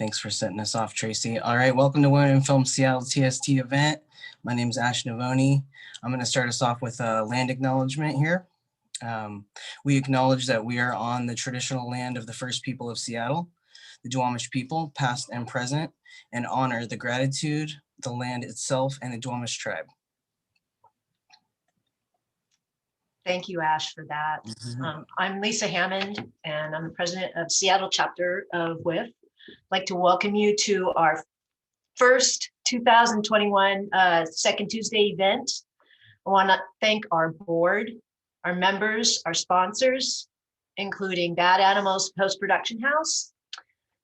Thanks for setting us off, Tracy. All right, welcome to Women in Film Seattle TST event. My name is Ash Navoni. I'm going to start us off with a land acknowledgement here. We acknowledge that we are on the traditional land of the first people of Seattle, the Duwamish people, past and present, and honor the gratitude, the land itself, and the Duwamish tribe. Thank you, Ash, for that. I'm Lisa Hammond, and I'm the president of Seattle chapter of WIF. I'd like to welcome you to our first 2021 Second Tuesday event. I want to thank our board, our members, our sponsors, including Bad Animals Post-Production House.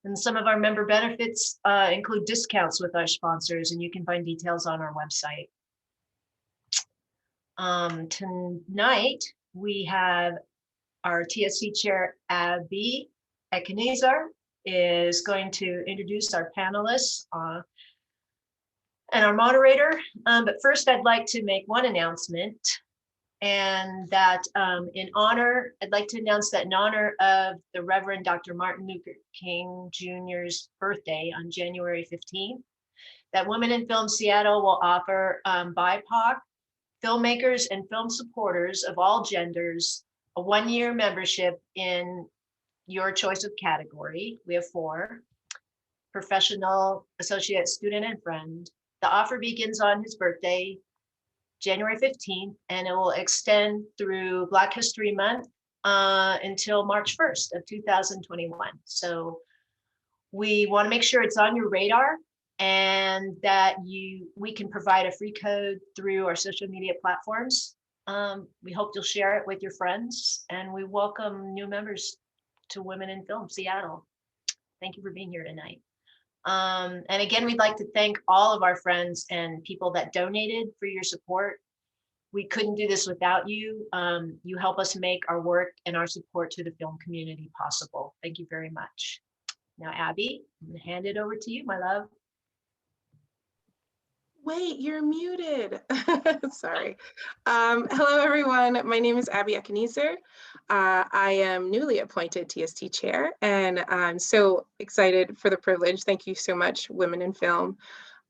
And some of our member benefits include discounts with our sponsors, and you can find details on our website. Tonight, we have our TSC chair, Abby Ekanizar, is going to introduce our panelists and our moderator. But first, I'd like to make one announcement, and that I'd like to announce that in honor of the Reverend Dr. Martin Luther King Jr.'s birthday on January 15th, that Women in Film Seattle will offer BIPOC filmmakers and film supporters of all genders a one-year membership in your choice of category. We have 4: professional, associate, student, and friend. The offer begins on his birthday, January 15th, and it will extend through Black History Month until March 1st of 2021. So we want to make sure it's on your radar, and that we can provide a free code through our social media platforms. We hope you'll share it with your friends, and we welcome new members to Women in Film Seattle. Thank you for being here tonight. And again, we'd like to thank all of our friends and people that donated for your support. We couldn't do this without you. You help us make our work and our support to the film community possible. Thank you very much. Now, Abby, I'm gonna hand it over to you, my love. Wait, you're muted. Sorry. Hello, everyone. My name is Abby Ekanizar. I am newly appointed TST chair, and I'm so excited for the privilege. Thank you so much, Women in Film.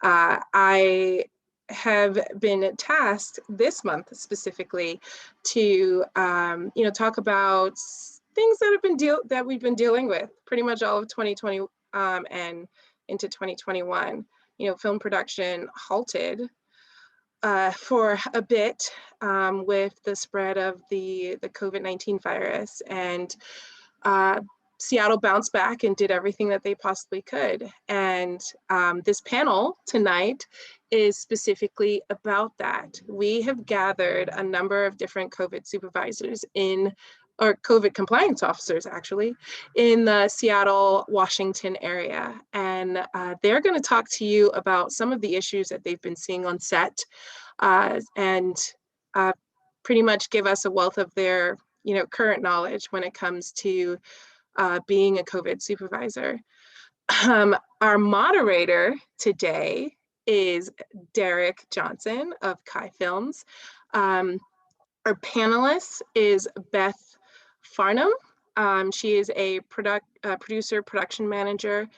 I have been tasked this month specifically to, talk about things that we've been dealing with pretty much all of 2020 and into 2021. Film production halted for a bit with the spread of the COVID-19 virus, and Seattle bounced back and did everything that they possibly could. And this panel tonight is specifically about that. We have gathered a number of different COVID supervisors or COVID compliance officers actually, in the Seattle, Washington area. And they're gonna talk to you about some of the issues that they've been seeing on set, and pretty much give us a wealth of their current knowledge when it comes to being a COVID supervisor. Our moderator today is Derek Johnson of Kai Films. Our panelist is Beth Farnham. She is a producer, production manager.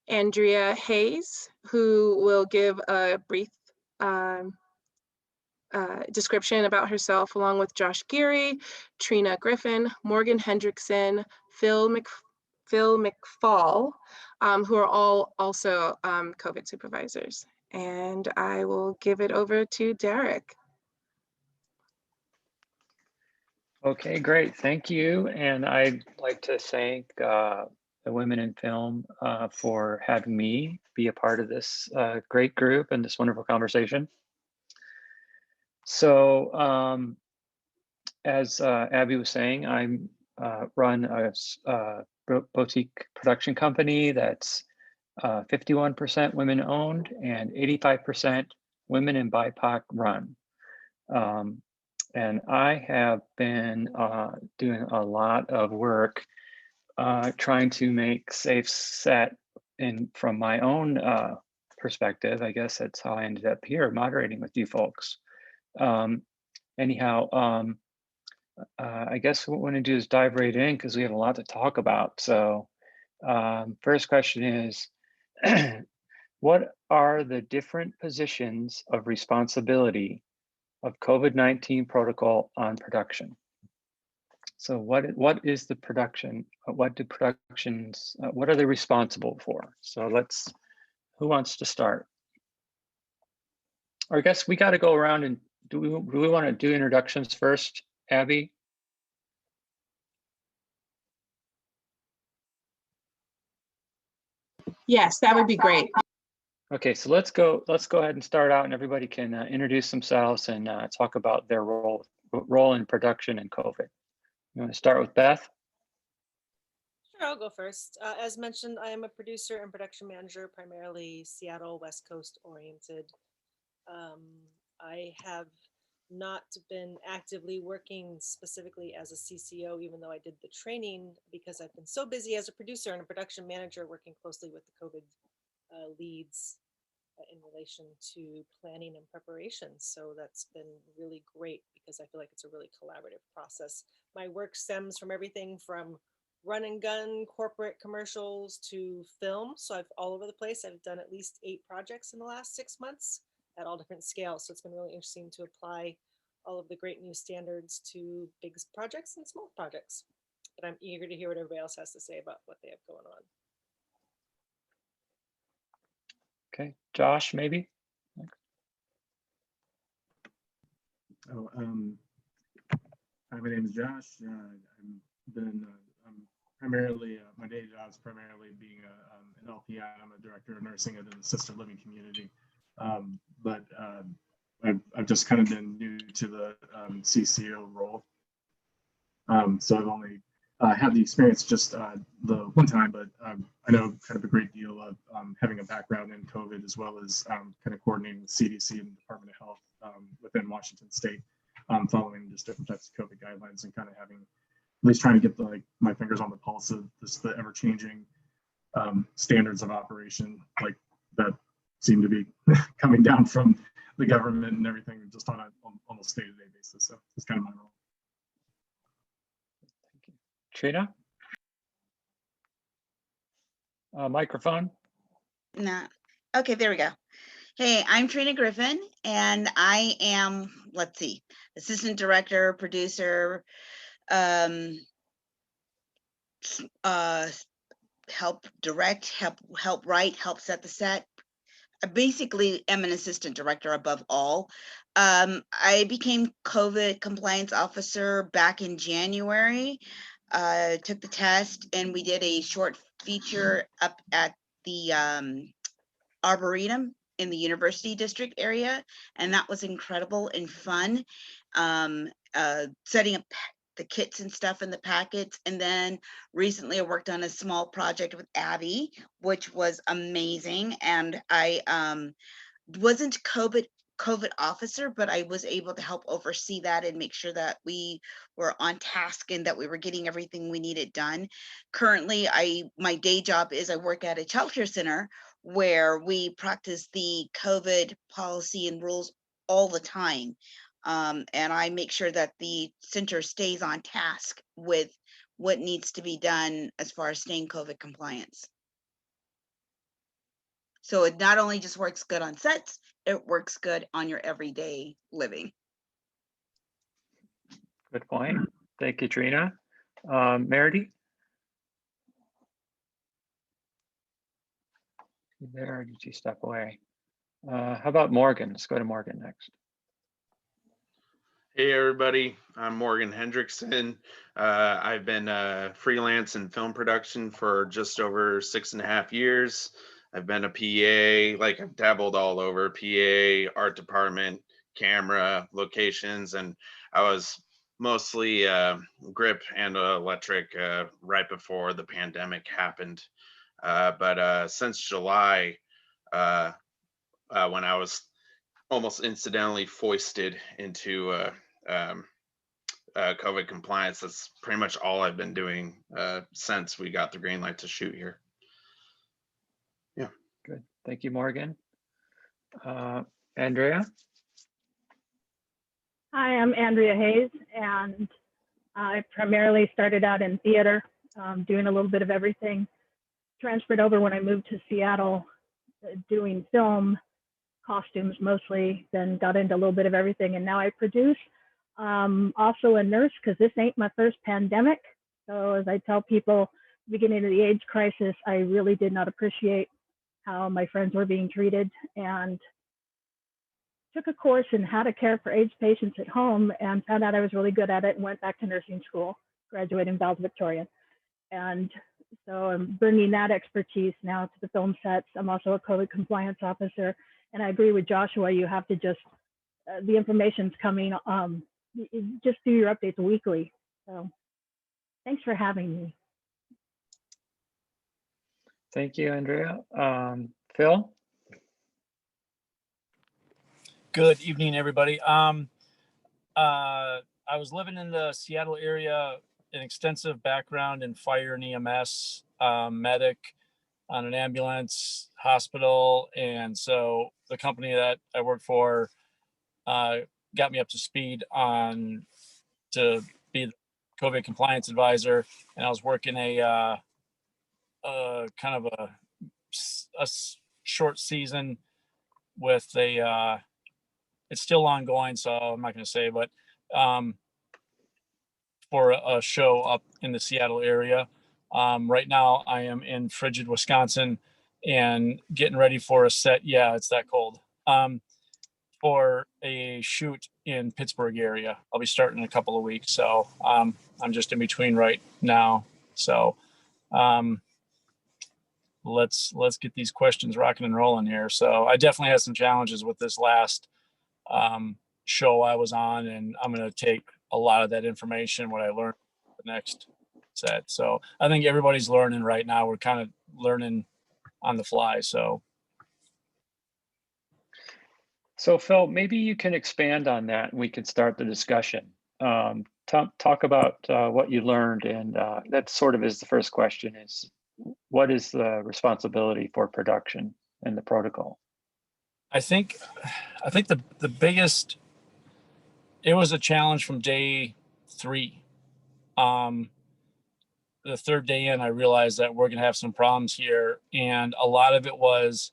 Andrea Hayes, who will give a brief description about herself, along with Josh Geary, Trina Griffin, Morgan Hendrickson, Phil McFall, who are all also COVID supervisors. And I will give it over to Derek. Okay, great. Thank you. And I'd like to thank the Women in Film for having me be a part of this great group and this wonderful conversation. So as Abby was saying, I run a boutique production company that's 51% women owned and 85% women and BIPOC run. And I have been doing a lot of work trying to make safe set from my own perspective. I guess that's how I ended up here moderating with you folks. Anyhow, I guess what I want to do is dive right in because we have a lot to talk about. So first question is, What are the different positions of responsibility of COVID-19 protocol on production? So what is the production? What do productions, what are they responsible for? So who wants to start? Or I guess we got to go around and do we want to do introductions first, Abby? Yes, that would be great. Okay, so let's go ahead and start out, and everybody can introduce themselves and talk about their role in production and COVID. You want to start with Beth? Sure, I'll go first. As mentioned, I am a producer and production manager, primarily Seattle, West Coast oriented. I have not been actively working specifically as a CCO, even though I did the training, because I've been so busy as a producer and a production manager working closely with the COVID leads in relation to planning and preparation. So that's been really great because I feel like it's a really collaborative process. My work stems from everything from run and gun corporate commercials to film. So I've all over the place. I've done at least 8 projects in the last 6 months at all different scales. So it's been really interesting to apply all of the great new standards to big projects and small projects. But I'm eager to hear what everybody else has to say about what they have going on. Okay, Josh, maybe? Oh, hi, my name is Josh. I'm primarily, my day job is primarily being an LPN. I'm a director of nursing at an assisted living community. But I've just kind of been new to the CCO role. So I've only had the experience just the one time, but I know kind of a great deal of having a background in COVID, as well as kind of coordinating with CDC and the Department of Health within Washington State, following just different types of COVID guidelines, and kind of having at least trying to get my fingers on the pulse of the ever-changing standards of operation, like that seem to be coming down from the government and everything, just on an almost day-to-day basis. So it's kind of my role. Thank you. Trina? Microphone. Nah. Okay, there we go. Hey, I'm Trina Griffin, and I am, let's see, assistant director, producer, help direct, help write, help set the set. I basically am an assistant director above all. I became COVID compliance officer back in January. Took the test, and we did a short feature up at the Arboretum in the University District area, and that was incredible and fun. Setting up the kits and stuff in the packets, and then recently I worked on a small project with Abby, which was amazing. And I wasn't COVID officer, but I was able to help oversee that and make sure that we were on task and that we were getting everything we needed done. Currently, my day job is I work at a childcare center where we practice the COVID policy and rules all the time. And I make sure that the center stays on task with what needs to be done as far as staying COVID compliance. So it not only just works good on sets, it works good on your everyday living. Good point. Thank you, Trina. Meredy? You there, or did you step away? How about Morgan? Let's go to Morgan next. Hey everybody, I'm Morgan Hendrickson. I've been freelance in film production for just over 6.5 years. I've been a PA, like I've dabbled all over, PA, art department, camera, locations, and I was mostly grip and electric right before the pandemic happened. But since July, when I was almost incidentally foisted into COVID compliance, that's pretty much all I've been doing since we got the green light to shoot here. Yeah. Good. Thank you, Morgan. Andrea? Hi, I'm Andrea Hayes, and I primarily started out in theater, doing a little bit of everything. transferred over when I moved to Seattle, doing film, costumes mostly, then got into a little bit of everything. And now I produce. Also a nurse, because this ain't my first pandemic. So as I tell people, beginning of the AIDS crisis, I really did not appreciate how my friends were being treated, and took a course in how to care for AIDS patients at home and found out I was really good at it and went back to nursing school, graduated in valedictorian. And so I'm bringing that expertise now to the film sets. I'm also a COVID compliance officer. And I agree with Joshua, you have to just, the information's coming, just do your updates weekly. So thanks for having me. Thank you, Andrea. Phil? Good evening, everybody. I was living in the Seattle area, an extensive background in fire and EMS, medic on an ambulance, hospital. And so the company that I worked for got me up to speed on to be the COVID compliance advisor. And I was working a kind of a short season with a, it's still ongoing, so I'm not going to say, but for a show up in the Seattle area. Right now I am in frigid Wisconsin and getting ready for a set. Yeah, it's that cold. For a shoot in Pittsburgh area. I'll be starting in a couple of weeks. So I'm just in between right now. So let's get these questions rocking and rolling here. So I definitely had some challenges with this last show I was on, and I'm going to take a lot of that information, what I learned the next set. So I think everybody's learning right now. We're kind of learning on the fly. So Phil, maybe you can expand on that and we can start the discussion. Talk about what you learned, and that sort of is the first question, is what is the responsibility for production and the protocol? I think the biggest, it was a challenge from day 3. The third day in, I realized that we're gonna have some problems here, and a lot of it was,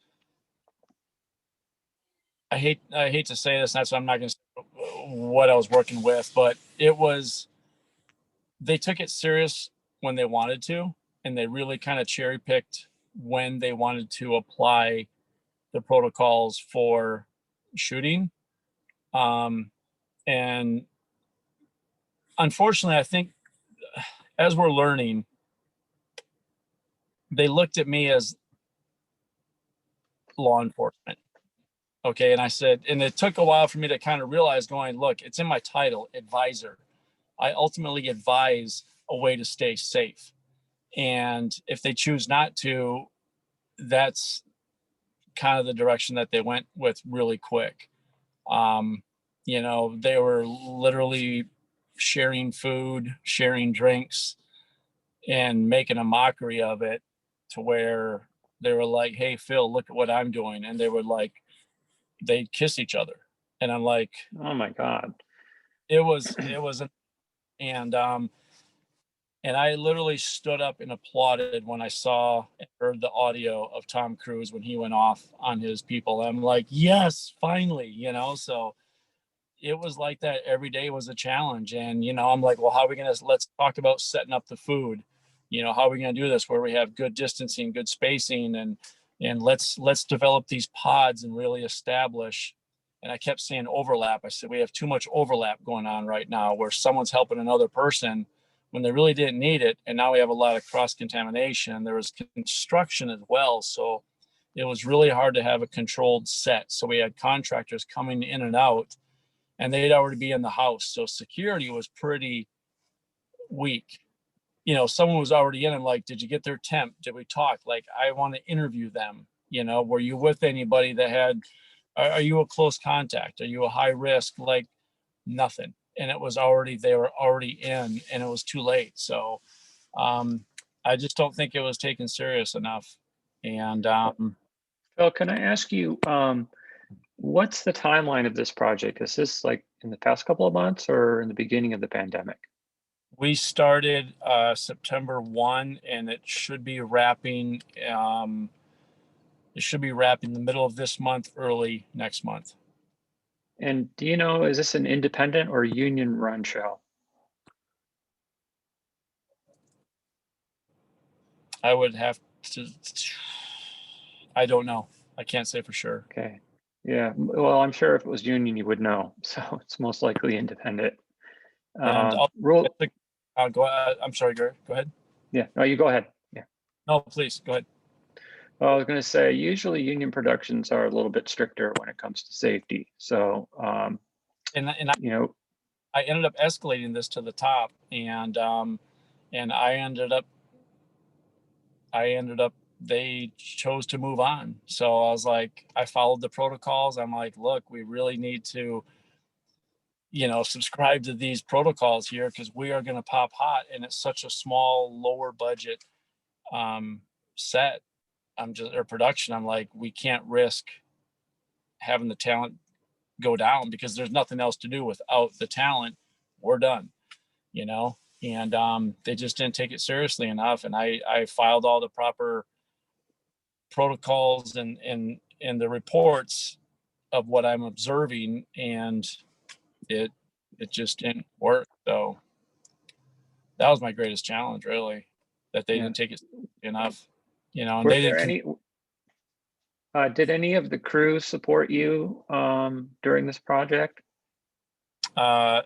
I hate to say this, and that's why I'm not gonna say what I was working with, but it was, they took it serious when they wanted to, and they really kind of cherry picked when they wanted to apply the protocols for shooting. And unfortunately, I think as we're learning, they looked at me as law enforcement. Okay. And I said, and it took a while for me to kind of realize, going, look, it's in my title, advisor. I ultimately advise a way to stay safe. And if they choose not to, that's kind of the direction that they went with really quick. You know, they were literally sharing food, sharing drinks, and making a mockery of it, to where they were like, hey, Phil, look at what I'm doing. And they would like, they'd kiss each other. And I'm like, oh my God. It was, and I literally stood up and applauded when I saw and heard the audio of Tom Cruise when he went off on his people. I'm like, yes, finally, you know. So it was like that. Every day was a challenge. And, you know, I'm like, well, how are we going to, let's talk about setting up the food. You know, how are we going to do this where we have good distancing, good spacing, and let's develop these pods and really establish. And I kept saying overlap. I said, we have too much overlap going on right now, where someone's helping another person when they really didn't need it. And now we have a lot of cross contamination. There was construction as well. So it was really hard to have a controlled set. So we had contractors coming in and out, and they'd already be in the house. So security was pretty weak. You know, someone was already in, and like, did you get their temp? Did we talk? Like, I want to interview them. You know, were you with anybody that had, are you a close contact? Are you a high risk? Like, nothing. And it was already, they were already in, and it was too late. So I just don't think it was taken serious enough. And Phil, can I ask you, what's the timeline of this project? Is this like in the past couple of months or in the beginning of the pandemic? We started September 1, and it should be wrapping. It should be wrapping the middle of this month, early next month. And do you know, is this an independent or union run show? I would have to. I don't know. I can't say for sure. Okay. Yeah. Well, I'm sure if it was union, you would know. So it's most likely independent. And Rule. go ahead. I'm sorry, Gary. Go ahead. Yeah. No, you go ahead. Yeah. No, please go ahead. Well, I was going to say, usually union productions are a little bit stricter when it comes to safety. So, And you know, I ended up escalating this to the top, and I ended up they chose to move on. So I was like, I followed the protocols. I'm like, look, we really need to, subscribe to these protocols here, because we are going to pop hot, and it's such a small, lower budget set. Or production. I'm like, we can't risk having the talent go down, because there's nothing else to do without the talent. We're done, and they just didn't take it seriously enough. And I filed all the proper protocols and the reports of what I'm observing, and it just didn't work. So that was my greatest challenge, really, that they didn't take it enough, and were they there didn't. did any of the crews support you during this project? No,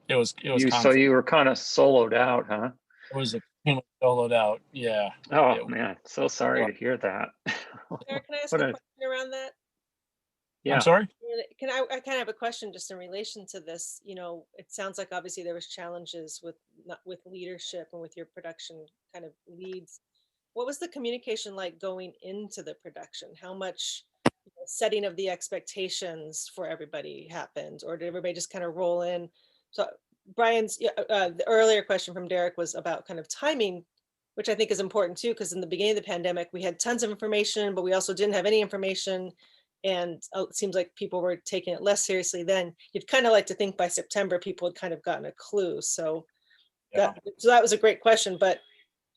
it was So you were kind of soloed out, huh? It was extremely soloed out. Yeah. Oh man, so sorry to hear that. Eric, can I ask a question around that? Yeah. I'm sorry? I kind of have a question just in relation to this. It sounds like obviously there was challenges with leadership and with your production kind of leads. What was the communication like going into the production? How much setting of the expectations for everybody happened, or did everybody just kind of roll in? So Brian's the earlier question from Derek was about kind of timing, which I think is important too, because in the beginning of the pandemic, we had tons of information, but we also didn't have any information. And it seems like people were taking it less seriously then. You'd kind of like to think by September, people had kind of gotten a clue. So, that was a great question, but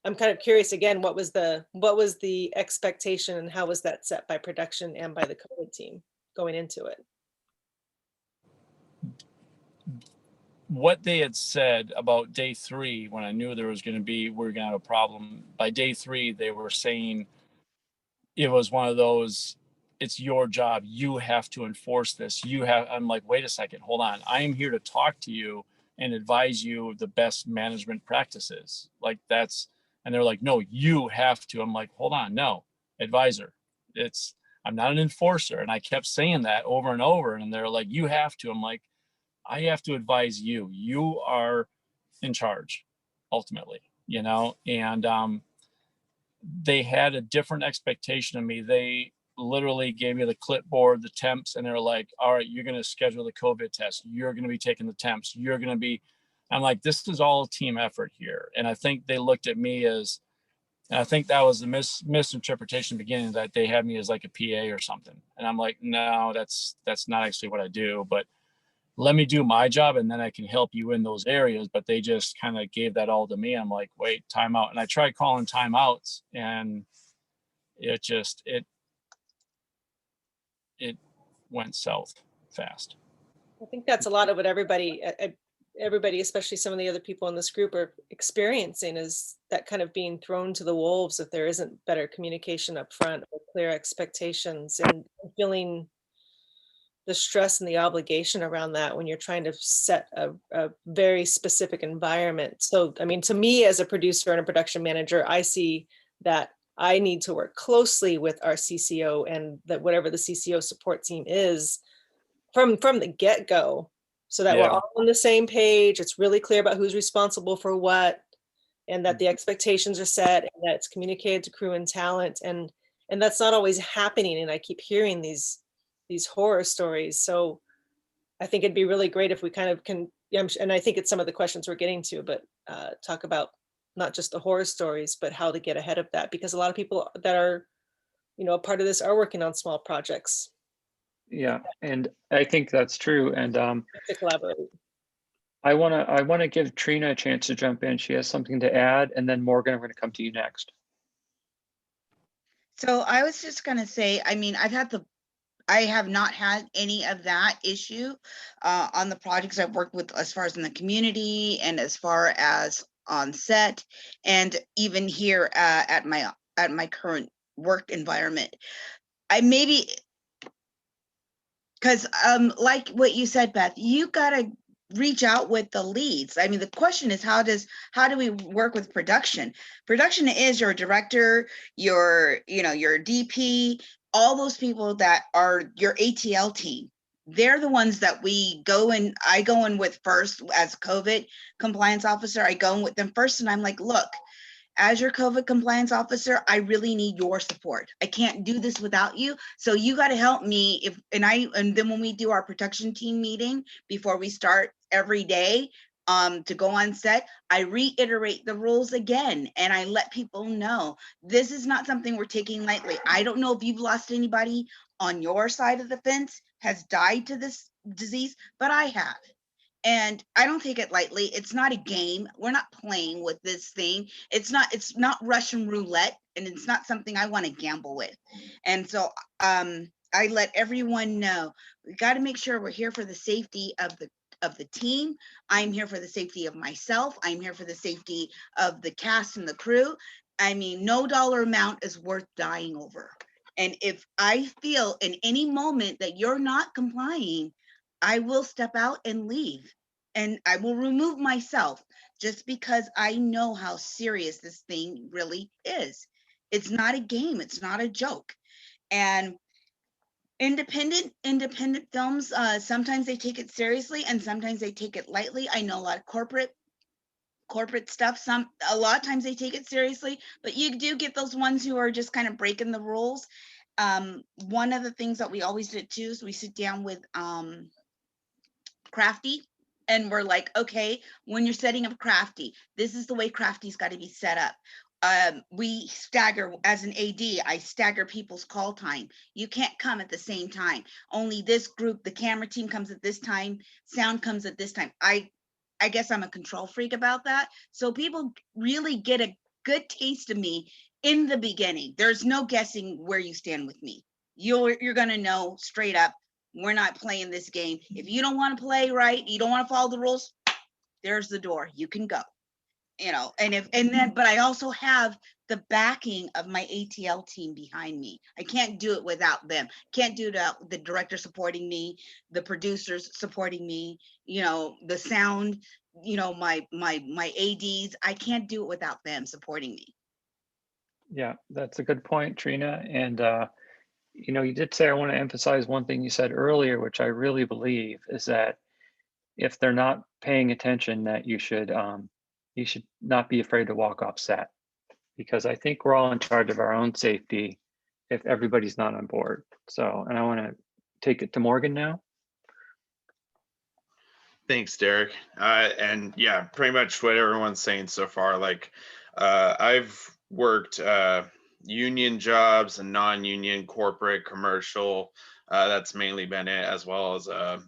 I'm kind of curious again, what was the expectation, and how was that set by production and by the COVID team going into it? What they had said about day 3, when I knew we were going to have a problem, by day 3, they were saying it was one of those, it's your job. You have to enforce this. I'm like, wait a second, hold on. I am here to talk to you and advise you of the best management practices. And they're like, no, you have to. I'm like, hold on, no, advisor. I'm not an enforcer. And I kept saying that over and over. And they're like, you have to. I'm like, I have to advise you. You are in charge, ultimately, and they had a different expectation of me. They literally gave me the clipboard, the temps, and they're like, all right, you're going to schedule the COVID test. You're going to be taking the temps. I'm like, this is all a team effort here. And I think they looked at me as, and I think that was the misinterpretation in the beginning, that they had me as like a PA or something. And I'm like, no, that's not actually what I do, but let me do my job, and then I can help you in those areas. But they just kind of gave that all to me. I'm like, wait, timeout. And I tried calling timeouts, and it went south fast. I think that's a lot of what everybody, especially some of the other people in this group, are experiencing, is that kind of being thrown to the wolves if there isn't better communication up front or clear expectations, and feeling the stress and the obligation around that when you're trying to set a very specific environment. So, I mean, to me as a producer and a production manager, I see that I need to work closely with our CCO, and that whatever the CCO support team is from the get-go, so that we're all on the same page. It's really clear about who's responsible for what, and that the expectations are set, and that it's communicated to crew and talent. And that's not always happening. And I keep hearing these horror stories. So I think it'd be really great if we kind of can, and I think it's some of the questions we're getting to, but talk about not just the horror stories, but how to get ahead of that, because a lot of people that are, a part of this are working on small projects. Yeah, and I think that's true. And To collaborate. I wanna give Trina a chance to jump in. She has something to add, and then Morgan, I'm gonna come to you next. So I was just gonna say, I mean, I have not had any of that issue on the projects I've worked with, as far as in the community and as far as on set, and even here at my current work environment. I maybe because like what you said, Beth, you gotta reach out with the leads. I mean, the question is how do we work with production? Production is your director, your DP, all those people that are your ATL team. They're the ones that I go in with first as COVID compliance officer. I go in with them first and I'm like, look, as your COVID compliance officer, I really need your support. I can't do this without you. So you got to help me and then when we do our production team meeting before we start every day to go on set, I reiterate the rules again and I let people know this is not something we're taking lightly. I don't know if you've lost anybody on your side of the fence has died to this disease, but I have. And I don't take it lightly. It's not a game. We're not playing with this thing. It's not Russian roulette, and it's not something I want to gamble with. And so I let everyone know we got to make sure we're here for the safety of the team. I'm here for the safety of myself. I'm here for the safety of the cast and the crew. I mean, no dollar amount is worth dying over. And if I feel in any moment that you're not complying, I will step out and leave. And I will remove myself just because I know how serious this thing really is. It's not a game, it's not a joke. And independent films, sometimes they take it seriously and sometimes they take it lightly. I know a lot of corporate stuff, a lot of times they take it seriously, but you do get those ones who are just kind of breaking the rules. One of the things that we always did too is we sit down with Crafty and we're like, okay, when you're setting up Crafty, this is the way Crafty's got to be set up. We stagger, as an AD, I stagger people's call time. You can't come at the same time. Only this group, the camera team comes at this time, sound comes at this time. I guess I'm a control freak about that. So people really get a good taste of me in the beginning. There's no guessing where you stand with me. You're gonna know straight up, we're not playing this game. If you don't want to play right, you don't want to follow the rules, there's the door. You can go. But I also have the backing of my ATL team behind me. I can't do it without them. Can't do it without the director supporting me, the producers supporting me, the sound, my ADs. I can't do it without them supporting me. Yeah, that's a good point, Trina. And you did say, I want to emphasize one thing you said earlier, which I really believe is that if they're not paying attention, that you should not be afraid to walk off set, because I think we're all in charge of our own safety if everybody's not on board. So, and I want to take it to Morgan now. Thanks, Derek. And yeah, pretty much what everyone's saying so far. Like, I've worked union jobs and non-union, corporate, commercial. That's mainly been it, as well as a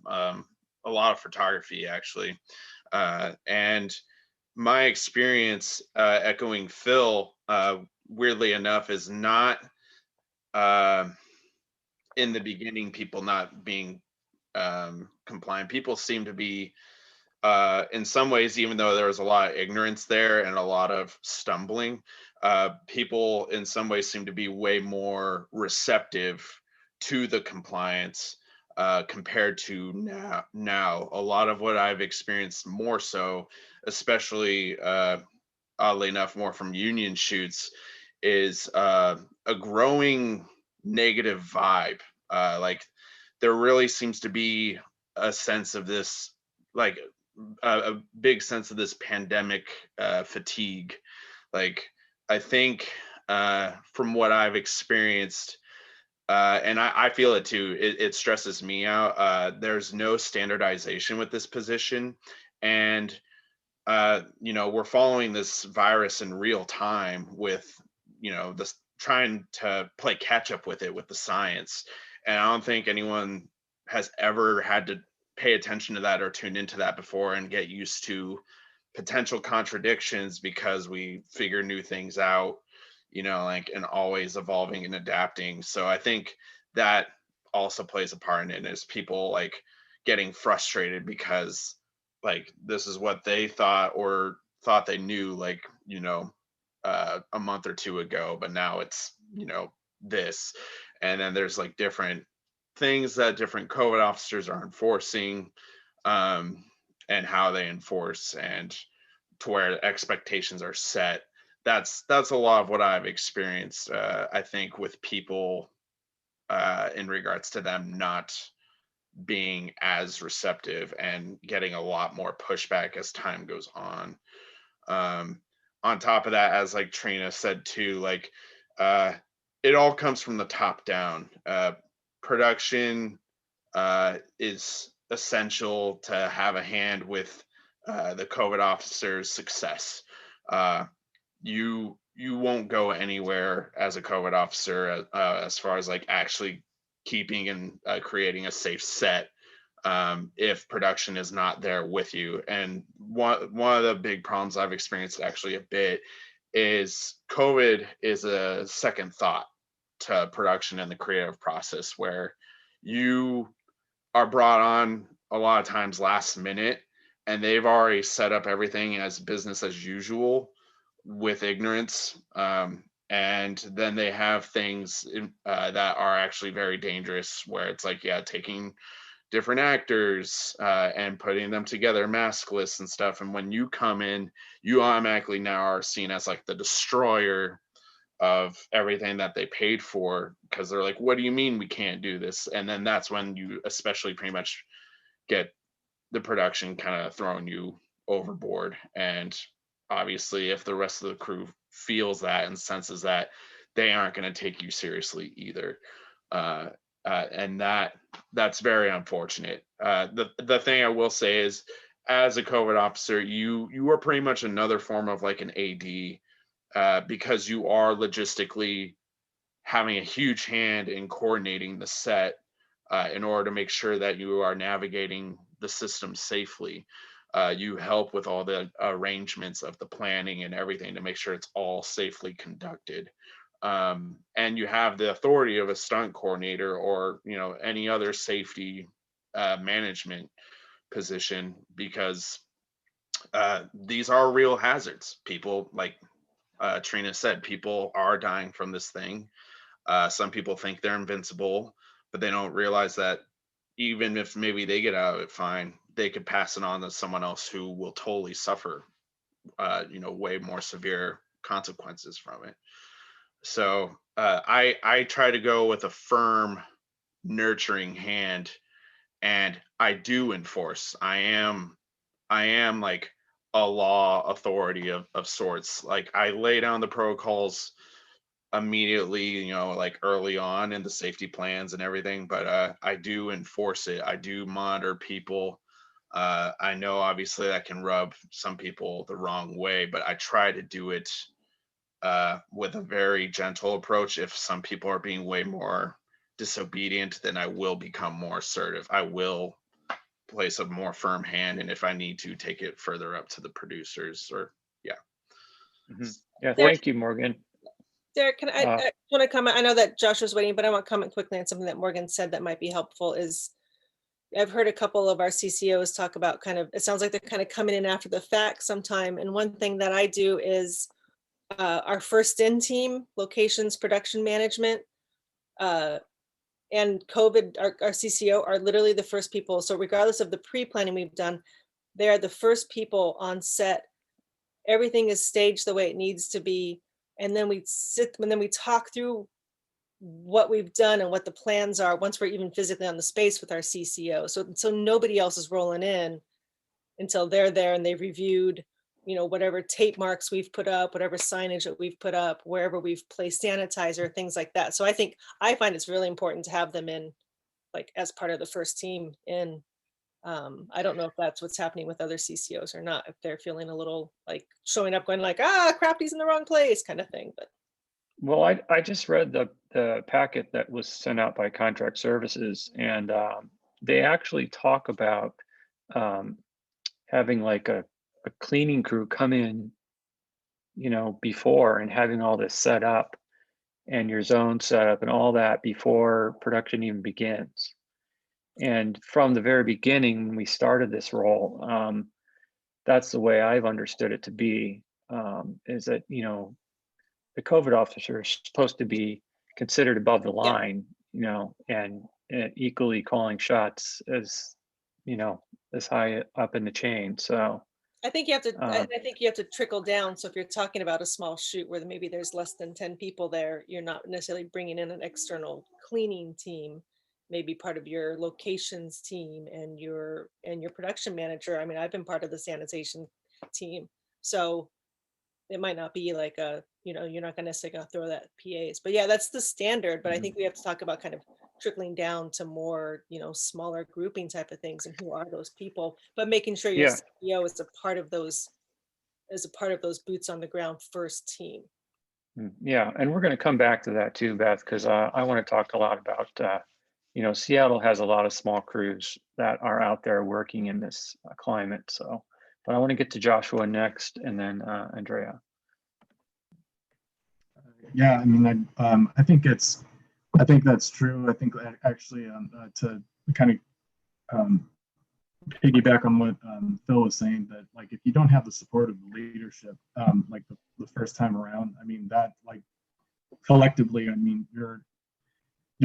lot of photography, actually. And my experience echoing Phil, weirdly enough, is not in the beginning people not being compliant. People seem to be, in some ways, even though there was a lot of ignorance there and a lot of stumbling, people in some ways seem to be way more receptive to the compliance compared to now. A lot of what I've experienced more so, especially oddly enough, more from union shoots, is a growing negative vibe. Like, there really seems to be a sense of this, like a big sense of this pandemic fatigue. Like, I think from what I've experienced, and I feel it too, it stresses me out. There's no standardization with this position. And we're following this virus in real time with, this trying to play catch up with it with the science. And I don't think anyone has ever had to pay attention to that or tune into that before and get used to potential contradictions because we figure new things out, like, and always evolving and adapting. So I think that also plays a part in it, is people like getting frustrated because like this is what they thought or thought they knew, like, a month or two ago, but now it's, this. And then there's like different things that different COVID officers are enforcing, and how they enforce, and to where expectations are set. That's a lot of what I've experienced, I think, with people, in regards to them not being as receptive and getting a lot more pushback as time goes on. On top of that, as like Trina said too, like, it all comes from the top down. Production is essential to have a hand with the COVID officer's success. You won't go anywhere as a COVID officer, as far as like actually keeping and creating a safe set, if production is not there with you. And one of the big problems I've experienced actually a bit is COVID is a second thought to production and the creative process, where you are brought on a lot of times last minute and they've already set up everything as business as usual with ignorance. And then they have things that are actually very dangerous, where it's like, yeah, taking different actors and putting them together, mask lists and stuff. And when you come in, you automatically now are seen as like the destroyer of everything that they paid for, because they're like, what do you mean we can't do this? And then that's when you especially pretty much get the production kind of throwing you overboard. And obviously if the rest of the crew feels that and senses that, they aren't going to take you seriously either. And that's very unfortunate. The thing I will say is, as a COVID officer, you are pretty much another form of like an AD, because you are logistically having a huge hand in coordinating the set, in order to make sure that you are navigating the system safely. You help with all the arrangements of the planning and everything to make sure it's all safely conducted. And you have the authority of a stunt coordinator or any other safety management position, because these are real hazards. People, like Trina said, people are dying from this thing. Some people think they're invincible, but they don't realize that even if maybe they get out of it fine, they could pass it on to someone else who will totally suffer, way more severe consequences from it. So I try to go with a firm, nurturing hand, and I do enforce. I am like a law authority of sorts. Like, I lay down the protocols immediately, like early on in the safety plans and everything, but I do enforce it. I do monitor people. I know obviously that can rub some people the wrong way, but I try to do it with a very gentle approach. If some people are being way more disobedient, then I will become more assertive. I will place a more firm hand, and if I need to, take it further up to the producers. Or yeah. Yeah, thank you, Morgan. Derek, I want to comment. I know that Josh was waiting, but I want to comment quickly on something that Morgan said that might be helpful. Is I've heard a couple of our CCOs talk about it sounds like they're kind of coming in after the fact sometime. And one thing that I do is our first in team, locations, production management, and COVID, our CCO are literally the first people. So regardless of the pre-planning we've done, they are the first people on set. Everything is staged the way it needs to be. And then we talk through what we've done and what the plans are once we're even physically on the space with our CCO. So nobody else is rolling in until they're there and they've reviewed, whatever tape marks we've put up, whatever signage that we've put up, wherever we've placed sanitizer, things like that. So I find it's really important to have them in, like, as part of the first team in. I don't know if that's what's happening with other CCOs or not, if they're feeling a little like showing up going like, crap, he's in the wrong place kind of thing. But well, I just read the packet that was sent out by Contract Services, and they actually talk about having like a cleaning crew come in, you know, before, and having all this set up and your zone set up and all that before production even begins. And from the very beginning, when we started this role, that's the way I've understood it to be, is that, you know, the COVID officer is supposed to be considered above the line, you know, and equally calling shots as, you know, as high up in the chain. So I think you have to, uh, I think you have to trickle down. So if you're talking about a small shoot where maybe there's less than 10 people there, you're not necessarily bringing in an external cleaning team, maybe part of your locations team and your production manager. I mean, I've been part of the sanitation team. So it might not be like a, you know, you're not gonna necessarily gonna throw that PAs, but yeah, that's the standard. But I think we have to talk about kind of trickling down to more, you know, smaller grouping type of things and who are those people, but making sure your yeah, CEO is a part of those, as a part of those boots on the ground first team. yeah, and we're going to come back to that too, Beth, because I want to talk a lot about, you know, Seattle has a lot of small crews that are out there working in this climate. So, but I want to get to Joshua next, and then Andrea. Yeah, I mean, I think that's true. I think actually to kind of piggyback on what Phil was saying, that like if you don't have the support of the leadership, like the first time around, I mean that like collectively, I mean your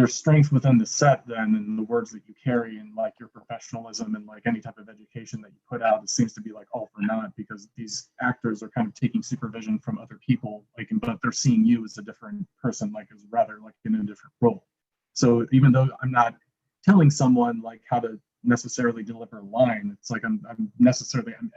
strength within the set then, and the words that you carry, and like your professionalism and like any type of education that you put out, it seems to be like all for naught, because these actors are kind of taking supervision from other people, like, but they're seeing you as a different person, like as rather like in a different role. So even though I'm not telling someone like how to necessarily deliver a line, it's like I'm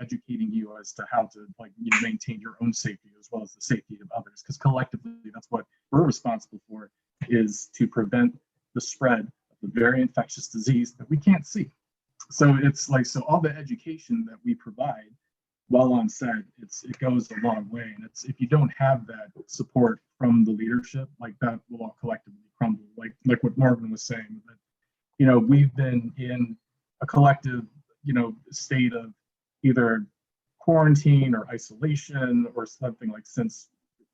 educating you as to how to, like, you know, maintain your own safety as well as the safety of others, because collectively that's what we're responsible for, is to prevent the spread of the very infectious disease that we can't see. So it's like, so all the education that we provide while on set, it goes a long way. And it's, if you don't have that support from the leadership, like that will all collectively crumble. Like what Morgan was saying, that, you know, we've been in a collective, you know, state of either quarantine or isolation or something, like since,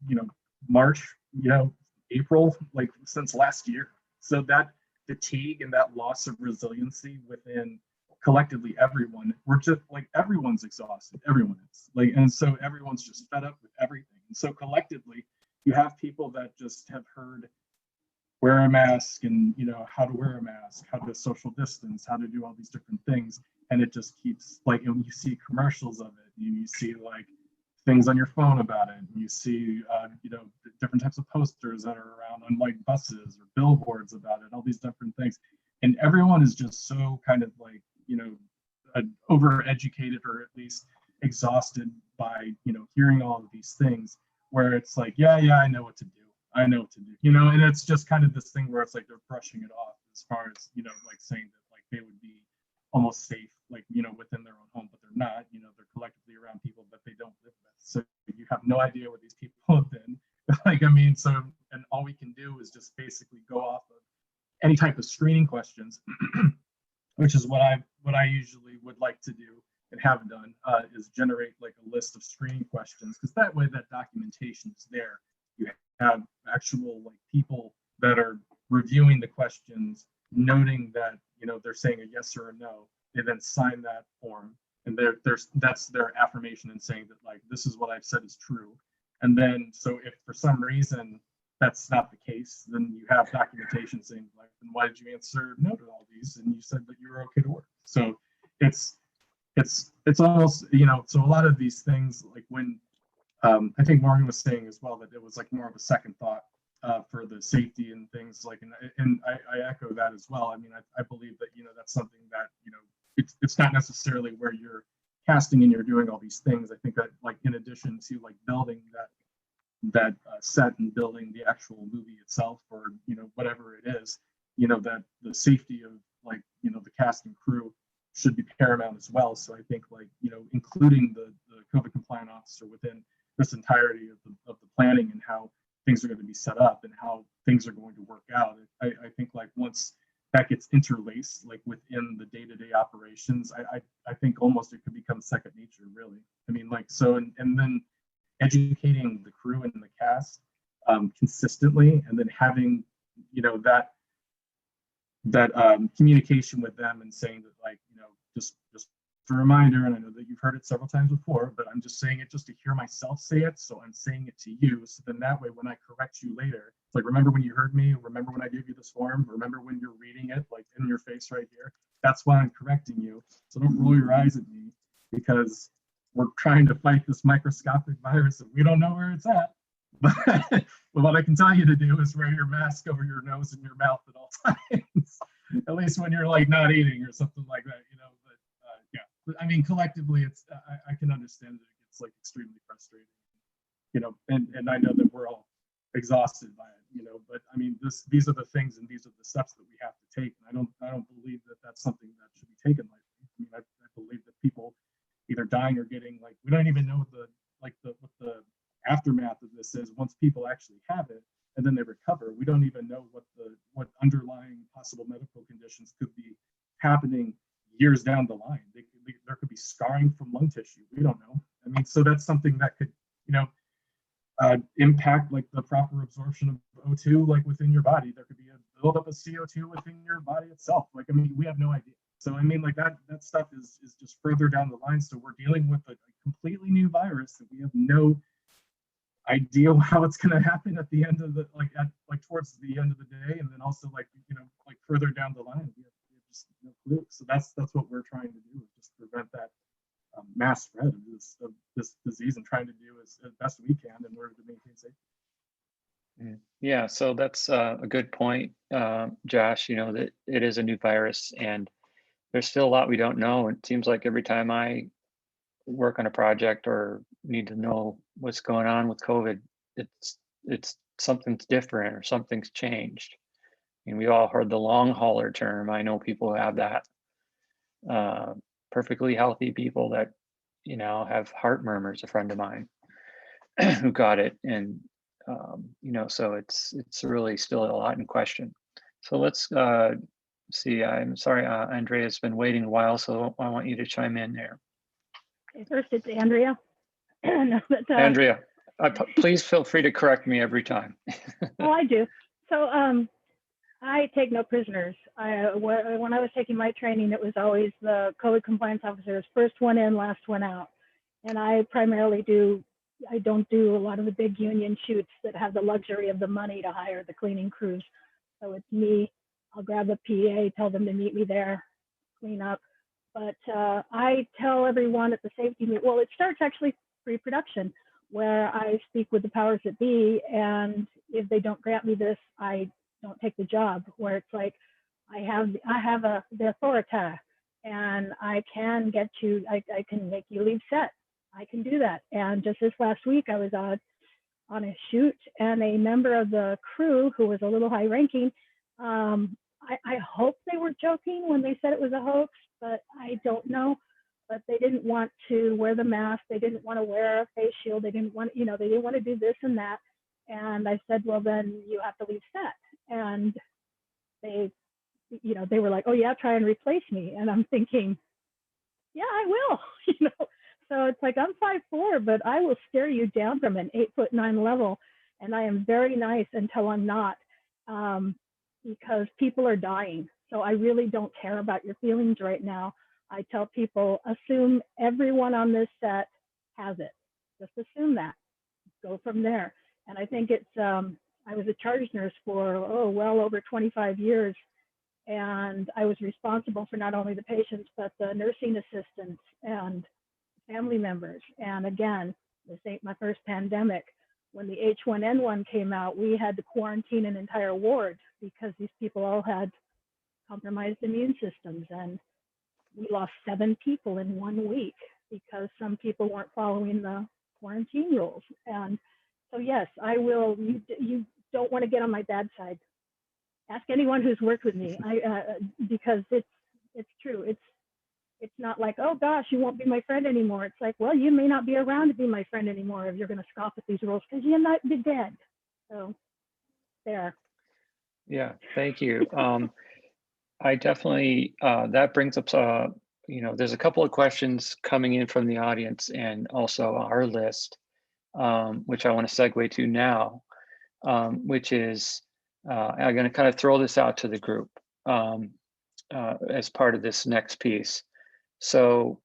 you know, March, you know, April, like since last year. So that fatigue and that loss of resiliency within collectively everyone, we're just like, everyone's exhausted, everyone is like, and so everyone's just fed up with everything. And so collectively, you have people that just have heard wear a mask, and, you know, how to wear a mask, how to social distance, how to do all these different things. And it just keeps like, and you see commercials of it, you see like things on your phone about it, and you see you know, different types of posters that are around on like buses or billboards about it, all these different things. And everyone is just so kind of like, you know, overeducated, or at least exhausted by, you know, hearing all of these things, where it's like, yeah, I know what to do, you know. And it's just kind of this thing where it's like they're brushing it off, as far as, you know, like saying that like they would be almost safe, like, you know, within their own home, but they're not. You know, they're collectively around people that they don't live with, so you have no idea what these people have been like. I mean, so, and all we can do is just basically go off of any type of screening questions, which is what I usually would like to do and have done, is generate like a list of screening questions, because that way that documentation is there. You have actual like people that are reviewing the questions, noting that, you know, they're saying a yes or a no. They then sign that form, and that's their affirmation and saying that like, this is what I've said is true. And then, so if for some reason that's not the case, then you have documentation saying like, then why did you answer no to all these? And you said that you were okay to work. So it's almost, you know, so a lot of these things, like when I think Morgan was saying as well that it was like more of a second thought for the safety and things like, and I echo that as well. I mean, I believe that, you know, that's something that, you know, it's not necessarily where you're casting and you're doing all these things. I think that like, in addition to like building that set and building the actual movie itself, or, you know, whatever it is, you know, that the safety of like, you know, the cast and crew should be paramount as well. So I think like, you know, including the COVID compliant officer within this entirety of the planning and how things are going to be set up and how things are going to work out. I think like once that gets interlaced like within the day-to-day operations, I think almost it could become second nature, really. I mean, like, so, and then educating the crew and the cast consistently, and then having, you know, that communication with them and saying that, like, you know, just a reminder, and I know that you've heard it several times before, but I'm just saying it just to hear myself say it, so I'm saying it to you, so then that way when I correct you later, it's like, remember when you heard me, remember when I gave you this form, remember when you're reading it like in your face right here, that's why I'm correcting you. So don't roll your eyes at me, because we're trying to fight this microscopic virus and we don't know where it's at. But what I can tell you to do is wear your mask over your nose and your mouth at all times, at least when you're like not eating or something like that, you know. But yeah, I mean, collectively, it's I can understand that it gets like extremely frustrating, you know, and I know that we're all exhausted by it, you know. But I mean, these are the things and these are the steps that we have to take. And I don't believe that that's something that should be taken lightly. I mean, I believe that people either dying or getting, like, we don't even know what the aftermath of this is once people actually have it and then they recover. We don't even know what underlying possible medical conditions could be happening years down the line. There could be scarring from lung tissue. We don't know. I mean, so that's something that could, you know, impact like the proper absorption of O2 like within your body. There could be a buildup of CO2 within your body itself. Like, I mean, we have no idea. So I mean, like that stuff is just further down the line. So we're dealing with a completely new virus that we have no idea how it's going to happen at the end of the like towards the end of the day, and then also, like, you know, like further down the line, we have just no clue. So that's what we're trying to do, is just prevent that mass spread of this disease, and trying to do as best we can in order to maintain safety. Yeah, so that's a good point, Josh. You know, that it is a new virus and there's still a lot we don't know. It seems like every time I work on a project or need to know what's going on with COVID, it's something's different or something's changed. And we all heard the long hauler term. I know people who have that. Perfectly healthy people that, you know, have heart murmurs. A friend of mine who got it, and you know, so it's really still a lot in question. So let's see. I'm sorry, Andrea's been waiting a while, so I want you to chime in there. Okay, first it's Andrea. No, but, Andrea, please feel free to correct me every time. Oh, I do. So I take no prisoners. When I was taking my training, it was always the COVID compliance officers, first one in, last one out. And I primarily I don't do a lot of the big union shoots that have the luxury of the money to hire the cleaning crews. So it's me. I'll grab a PA, tell them to meet me there, clean up. But I tell everyone at the safety meet, well, it starts actually pre-production, where I speak with the powers that be, and if they don't grant me this, I don't take the job. Where it's like, I have the authority, and I can get you, I can make you leave set. I can do that. And just this last week, I was on a shoot, and a member of the crew who was a little high ranking, I hope they were joking when they said it was a hoax, but I don't know. But they didn't want to wear the mask. They didn't want to wear a face shield. They didn't want, you know, they didn't want to do this and that. And I said, well, then you have to leave set. And they, you know, they were like, oh yeah, try and replace me. And I'm thinking, yeah, I will, you know. So it's like, I'm 5'4", but I will stare you down from an 8'9" level. And I am very nice until I'm not, because people are dying. So I really don't care about your feelings right now. I tell people, assume everyone on this set has it. Just assume that. Go from there. And I think it's, I was a charge nurse for, well over 25 years. And I was responsible for not only the patients, but the nursing assistants and family members. And again, this ain't my first pandemic. When the H1N1 came out, we had to quarantine an entire ward because these people all had compromised immune systems. And we lost 7 people in 1 week because some people weren't following the quarantine rules. And so, yes, I will. You don't want to get on my bad side. Ask anyone who's worked with me, because it's true. It's not like, oh gosh, you won't be my friend anymore. It's like, well, you may not be around to be my friend anymore if you're going to scoff at these rules, because you might be dead. So there. Yeah, thank you. I definitely, that brings up, you know, there's a couple of questions coming in from the audience and also our list, which I want to segue to now, which is, I'm going to kind of throw this out to the group as part of this next piece. So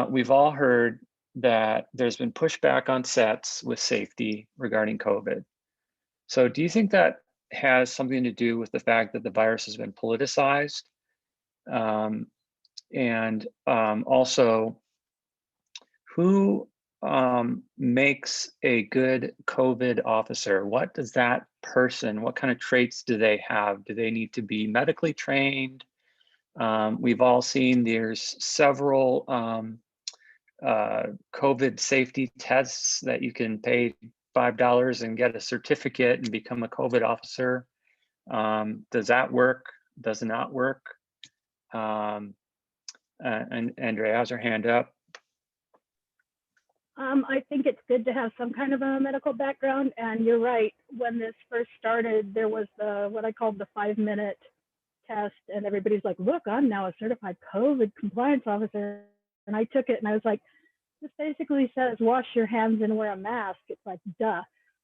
we've all heard that there's been pushback on sets with safety regarding COVID. So do you think that has something to do with the fact that the virus has been politicized? Also, who makes a good COVID officer? What does that person, what kind of traits do they have? Do they need to be medically trained? We've all seen there's several COVID safety tests that you can pay $5 and get a certificate and become a COVID officer. Does that work? Does it not work? And Andrea has her hand up. I think it's good to have some kind of a medical background. And you're right, when this first started, there was what I called the 5-minute test. And everybody's like, look, I'm now a certified COVID compliance officer. And I took it and I was like, this basically says wash your hands and wear a mask. It's like, duh.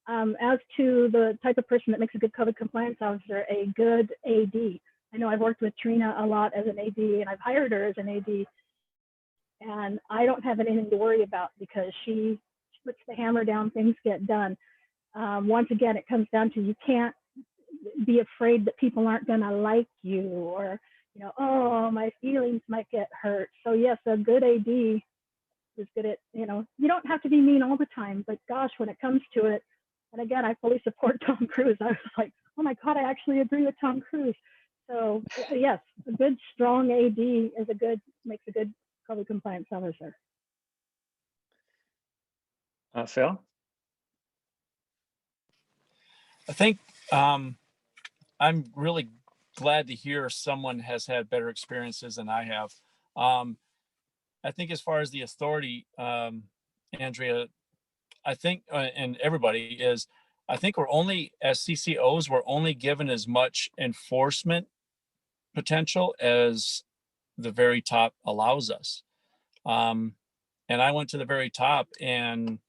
As to the type of person that makes a good COVID compliance officer, a good AD. I know I've worked with Trina a lot as an AD, and I've hired her as an AD. And I don't have anything to worry about because she puts the hammer down, things get done. Once again, it comes down to you can't be afraid that people aren't going to like you, or, you know, oh, my feelings might get hurt. So yes, a good AD is good at, you know, you don't have to be mean all the time, but gosh, when it comes to it, and again, I fully support Tom Cruise. I was like, oh my God, I actually agree with Tom Cruise. So yes, a good, strong AD makes a good COVID compliance officer. Phil? I think I'm really glad to hear someone has had better experiences than I have. I think as far as the authority, Andrea, I think, and everybody is, I think we're only, as CCOs, we're only given as much enforcement potential as the very top allows us. And I went to the very top, and,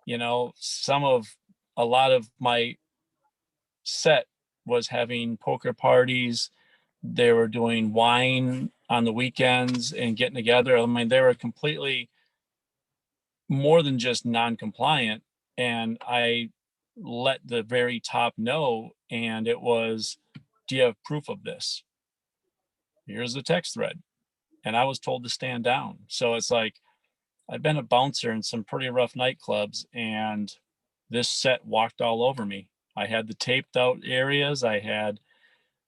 you know, a lot of my set was having poker parties. They were doing wine on the weekends and getting together. I mean, they were completely more than just non-compliant. And I let the very top know, and it was, do you have proof of this? Here's the text thread. And I was told to stand down. So it's like, I've been a bouncer in some pretty rough nightclubs, and this set walked all over me. I had the taped out areas, I had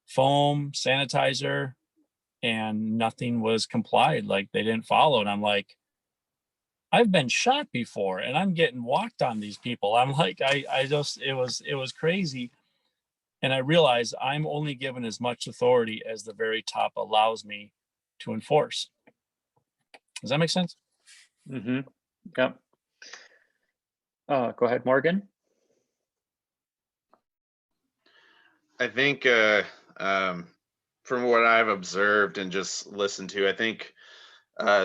foam, sanitizer, and nothing was complied. Like, they didn't follow. And I'm like, I've been shot before and I'm getting walked on these people. I'm like, I just, it was crazy. And I realized I'm only given as much authority as the very top allows me to enforce. Does that make sense? Mm-hmm. Yep. Go ahead, Morgan. I think from what I've observed and just listened to, I think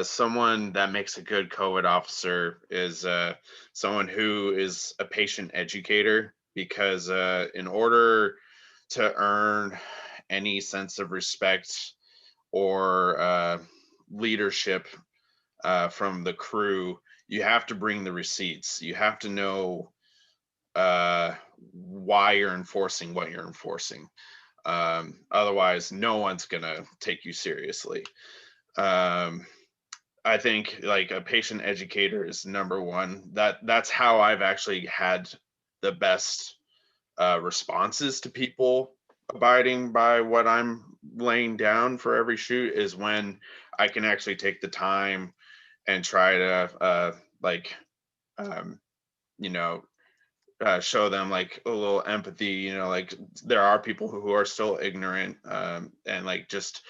someone that makes a good COVID officer is someone who is a patient educator, because in order to earn any sense of respect or leadership from the crew, you have to bring the receipts. You have to know why you're enforcing what you're enforcing. Otherwise, no one's gonna take you seriously. I think like a patient educator is number one. That's how I've actually had the best responses to people abiding by what I'm laying down for every shoot, is when I can actually take the time and try to you know, show them like a little empathy. You know, like there are people who are still ignorant, and like just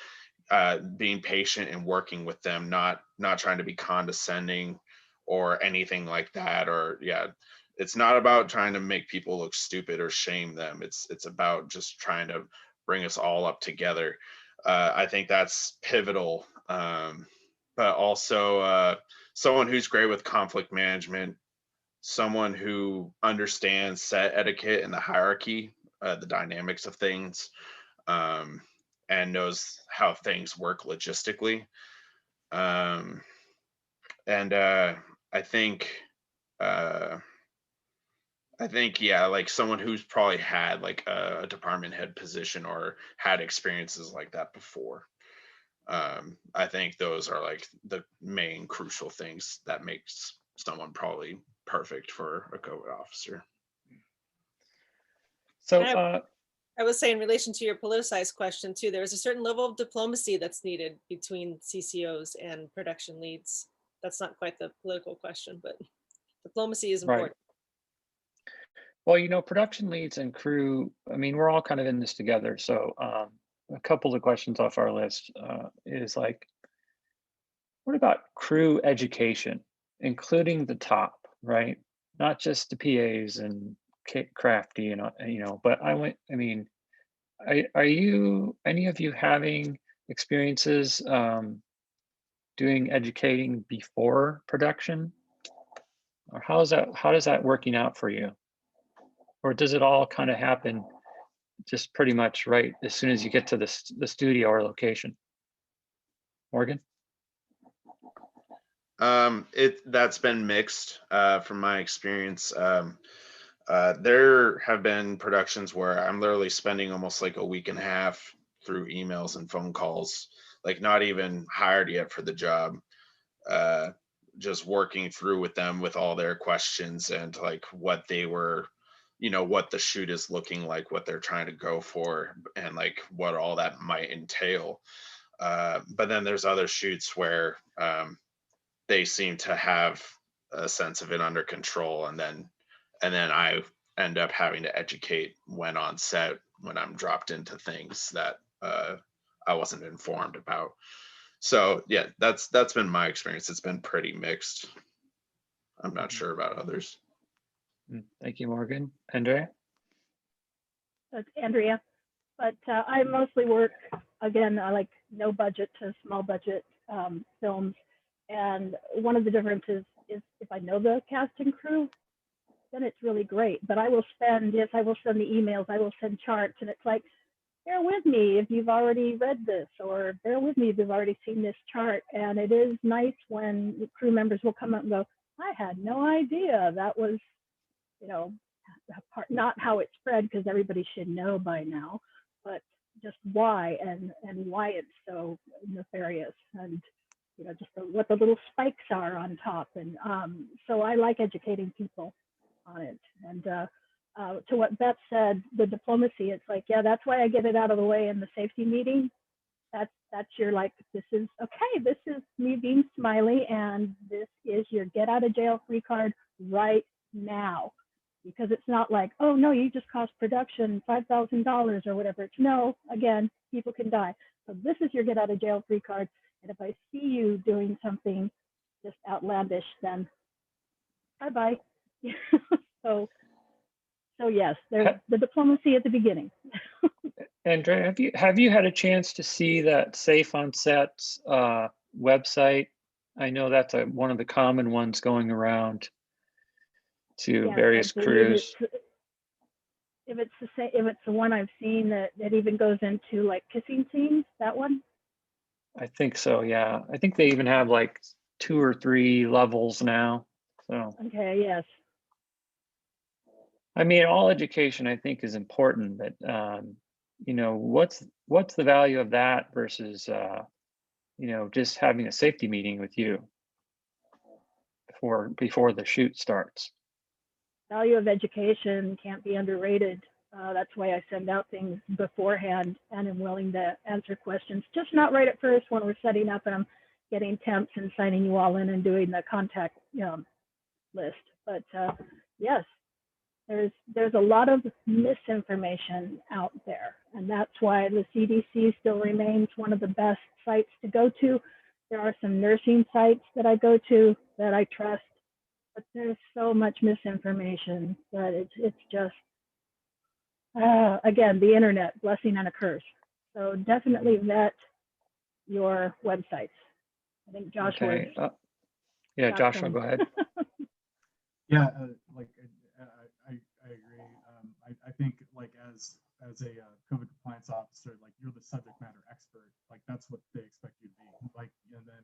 being patient and working with them, not trying to be condescending or anything like that. Or yeah, it's not about trying to make people look stupid or shame them. It's about just trying to bring us all up together. I think that's pivotal. But also someone who's great with conflict management, someone who understands set etiquette and the hierarchy, the dynamics of things, and knows how things work logistically. And I think yeah, like someone who's probably had like a department head position or had experiences like that before. I think those are like the main crucial things that makes someone probably perfect for a COVID officer. So I would say in relation to your politicized question too, there is a certain level of diplomacy that's needed between CCOs and production leads. That's not quite the political question, but diplomacy is important. Right. Well, you know, production leads and crew, I mean, we're all kind of in this together. So a couple of questions off our list is like, what about crew education, including the top, right? Not just the PAs and crafty and, you know, but I mean, are you, any of you having experiences doing educating before production? Or how does that working out for you? Or does it all kind of happen just pretty much right as soon as you get to the studio or location? Morgan? That's been mixed from my experience. There have been productions where I'm literally spending almost like a week and a half through emails and phone calls, like not even hired yet for the job, just working through with them with all their questions and like what they were, you know, what the shoot is looking like, what they're trying to go for, and like what all that might entail. But then there's other shoots where they seem to have a sense of it under control, and then I end up having to educate when on set, when I'm dropped into things that I wasn't informed about. So yeah, that's been my experience. It's been pretty mixed. I'm not sure about others. Thank you, Morgan. Andrea? That's Andrea. But I mostly work, again, I like no budget to small budget films. And one of the differences is if I know the cast and crew, then it's really great. But I will send the emails, I will send charts, and it's like, bear with me if you've already read this, or bear with me if you've already seen this chart. And it is nice when crew members will come up and go, I had no idea that was, you know, not how it's spread, because everybody should know by now, but just why and why it's so nefarious, and you know, just what the little spikes are on top. And so I like educating people on it. And to what Beth said, the diplomacy, it's like, yeah, that's why I get it out of the way in the safety meeting. That's your, like, this is okay, this is me being smiley, and this is your get out of jail free card right now. Because it's not like, oh no, you just cost production $5,000 or whatever. It's no, again, people can die. So this is your get out of jail free card. And if I see you doing something just outlandish, then bye-bye. so yes, there's the diplomacy at the beginning. Andrea, have you had a chance to see that Safe on Set's website? I know that's one of the common ones going around to various crews. If it's the one I've seen that even goes into like kissing scenes, that one? I think so, yeah. I think they even have like 2 or 3 levels now. So okay, yes. I mean, all education I think is important, but you know, what's the value of that versus you know, just having a safety meeting with you before the shoot starts? Value of education can't be underrated. That's why I send out things beforehand and am willing to answer questions, just not right at first when we're setting up and I'm getting temps and signing you all in and doing the contact list. But yes, there's a lot of misinformation out there, and that's why the CDC still remains one of the best sites to go to. There are some nursing sites that I go to that I trust, but there's so much misinformation that it's just again, the internet, blessing and a curse. So definitely vet your websites. I think Joshua. Okay. Yeah, Joshua, go ahead. Yeah, I agree. I think like as a COVID compliance officer, like you're the subject matter expert. Like that's what they expect you to be. Like, and then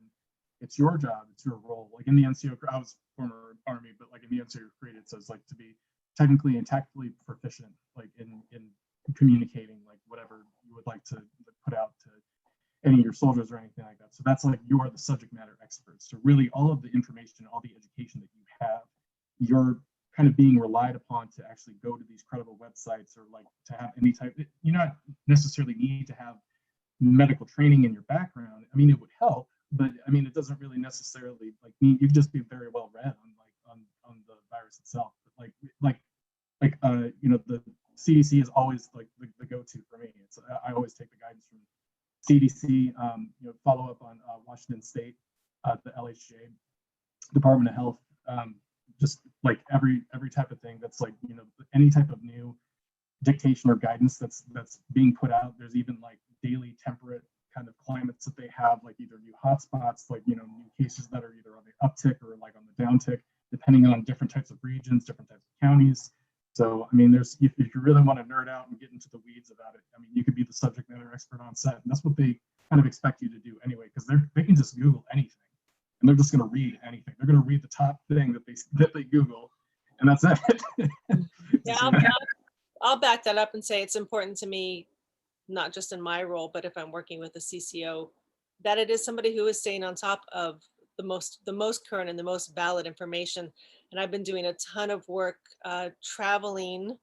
it's your job, it's your role. Like in the NCO, I was former Army, but like in the NCO created, it says like to be technically and tactically proficient, like in communicating, like whatever you would like to put out to any of your soldiers or anything like that. So that's like you are the subject matter expert. So really all of the information, all the education that you have, you're kind of being relied upon to actually go to these credible websites or like to have any type, you not necessarily need to have medical training in your background. I mean, it would help, but I mean, it doesn't really necessarily like mean you just be very well read on like on the virus itself. But you know, the CDC is always like the go-to for me. It's I always take the guidance from CDC, you know, follow up on Washington State, the LHJ, Department of Health, just like every type of thing that's like, you know, any type of new dictation or guidance that's being put out. There's even like daily temperate kind of climates that they have, like either new hotspots, like, you know, new cases that are either on the uptick or like on the downtick, depending on different types of regions, different types of counties. So, I mean, there's, if you really want to nerd out and get into the weeds about it, I mean, you could be the subject matter expert on set. And that's what they kind of expect you to do anyway, because they can just Google anything and they're just going to read anything. They're going to read the top thing that they Google, and that's it. Yeah, I'll back that up and say it's important to me, not just in my role, but if I'm working with a CCO, that it is somebody who is staying on top of the most current and the most valid information. And I've been doing a ton of work traveling,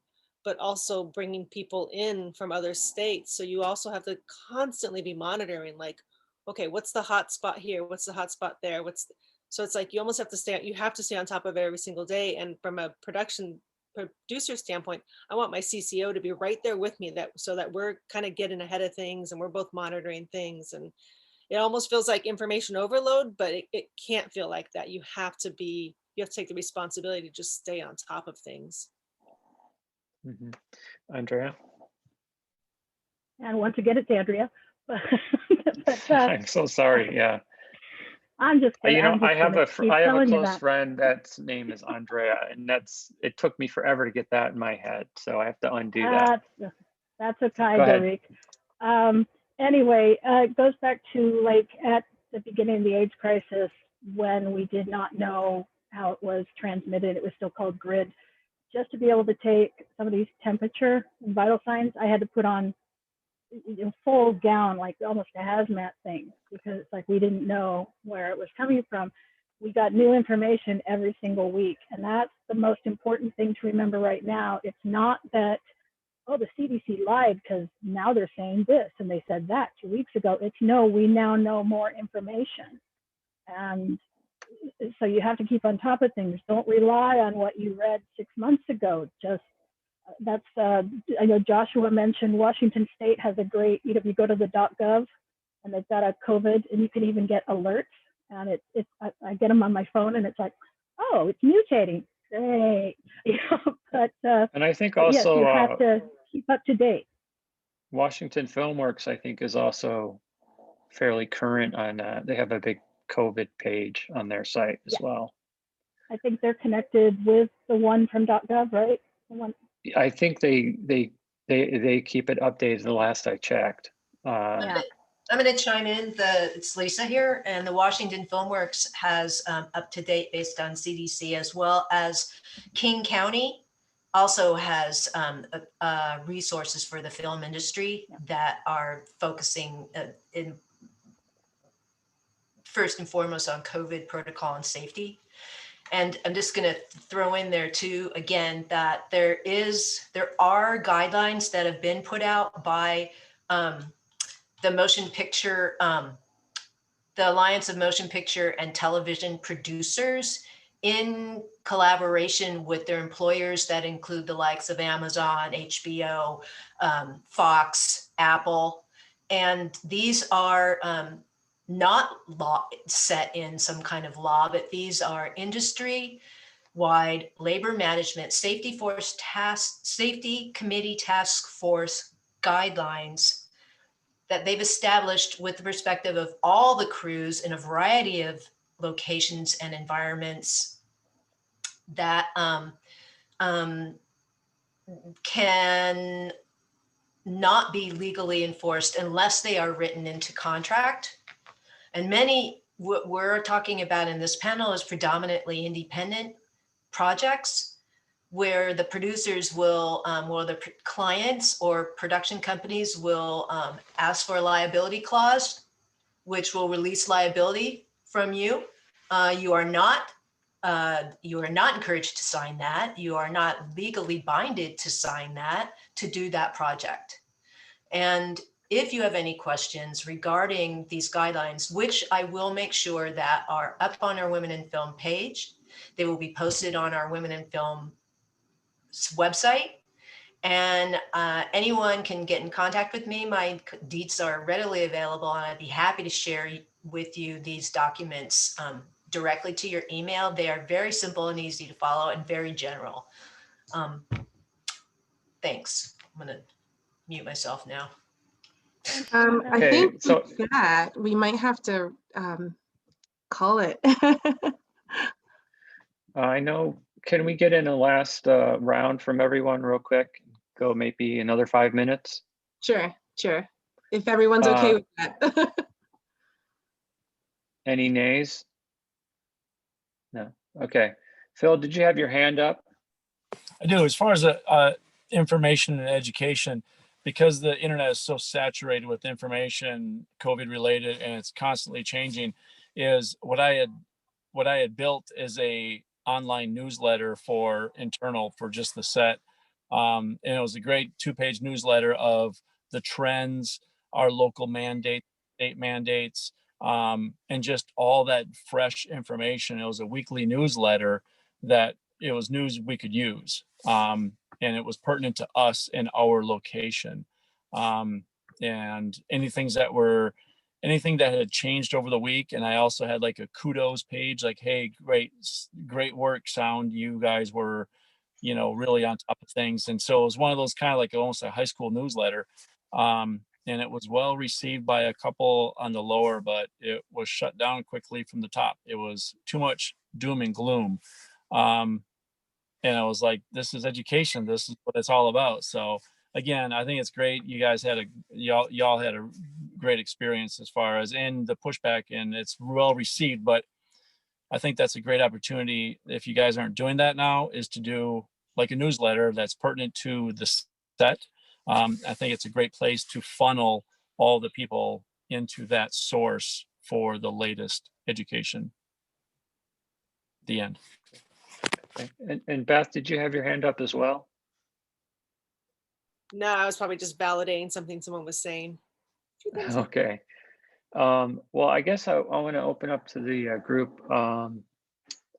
but also bringing people in from other states. So you also have to constantly be monitoring, like, okay, what's the hot spot here? What's the hot spot there? So it's like you almost have to stay on top of it every single day. And from a producer standpoint, I want my CCO to be right there with me, so that we're kind of getting ahead of things and we're both monitoring things. And it almost feels like information overload, but it can't feel like that. You have to take the responsibility to just stay on top of things. Mm-hmm. Andrea? And once again, it's Andrea. but, I'm so sorry. Yeah. I'm just kidding. You know, I have a close friend that's name is Andrea, and it took me forever to get that in my head. So I have to undo that. That's okay, Derek. Anyway, it goes back to like at the beginning of the AIDS crisis, when we did not know how it was transmitted. It was still called GRID. Just to be able to take some of these temperature and vital signs, I had to put on full gown, like almost a hazmat thing, because it's like we didn't know where it was coming from. We got new information every single week, and that's the most important thing to remember right now. It's not that, oh, the CDC lied because now they're saying this and they said that 2 weeks ago. It's no, we now know more information. And so you have to keep on top of things. Don't rely on what you read 6 months ago. Just I know Joshua mentioned Washington State has a great, you know, if you go to the .gov and they've got a COVID, and you can even get alerts, and I get them on my phone and it's like, oh, it's mutating. Great. You know, but and I think yes, also you have to keep up to date. Washington Filmworks, I think, is also fairly current on they have a big COVID page on their site as well. I think they're connected with the one from .gov, right? The one. I think they keep it updated the last I checked. I'm going to chime in. It's Lisa here, and the Washington Filmworks has up to date based on CDC, as well as King County also has resources for the film industry that are focusing in first and foremost on COVID protocol and safety. And I'm just going to throw in there too, again, that there are guidelines that have been put out by the motion picture, the Alliance of Motion Picture and Television Producers, in collaboration with their employers that include the likes of Amazon, HBO, Fox, Apple. And these are not law set in some kind of law, but these are industry-wide labor management safety committee task force guidelines that they've established with the perspective of all the crews in a variety of locations and environments that can not be legally enforced unless they are written into contract. And many, what we're talking about in this panel is predominantly independent projects where the producers will, or the clients or production companies will ask for a liability clause, which will release liability from you. You are not encouraged to sign that. You are not legally binded to sign that, to do that project. And if you have any questions regarding these guidelines, which I will make sure that are up on our Women in Film page, they will be posted on our Women in Film website, and anyone can get in contact with me. My deets are readily available, and I'd be happy to share with you these documents directly to your email. They are very simple and easy to follow and very general. Thanks. I'm going to mute myself now. I think so, with that we might have to call it. I know. Can we get in a last round from everyone real quick? Go maybe another 5 minutes. Sure. If everyone's okay with that. Any nays? No. Okay. Phil, did you have your hand up? I do. As far as information and education, because the internet is so saturated with information, COVID related, and it's constantly changing, is what I had built is a online newsletter for internal for just the set. And it was a great 2-page newsletter of the trends, our local mandate, state mandates, and just all that fresh information. It was a weekly newsletter that it was news we could use. And it was pertinent to us in our location. And anything that had changed over the week. And I also had like a kudos page, like, hey, great work, sound. You guys were, really on top of things. And so it was one of those kind of like almost a high school newsletter. And it was well received by a couple on the lower, but it was shut down quickly from the top. It was too much doom and gloom. And I was like, this is education. This is what it's all about. So again, I think it's great. You guys had y'all had a great experience as far as in the pushback, and it's well received. But I think that's a great opportunity, if you guys aren't doing that now, is to do like a newsletter that's pertinent to the set. I think it's a great place to funnel all the people into that source for the latest education. The end. Okay. And Beth, did you have your hand up as well? No, I was probably just validating something someone was saying. Okay. Well, I guess I want to open up to the group.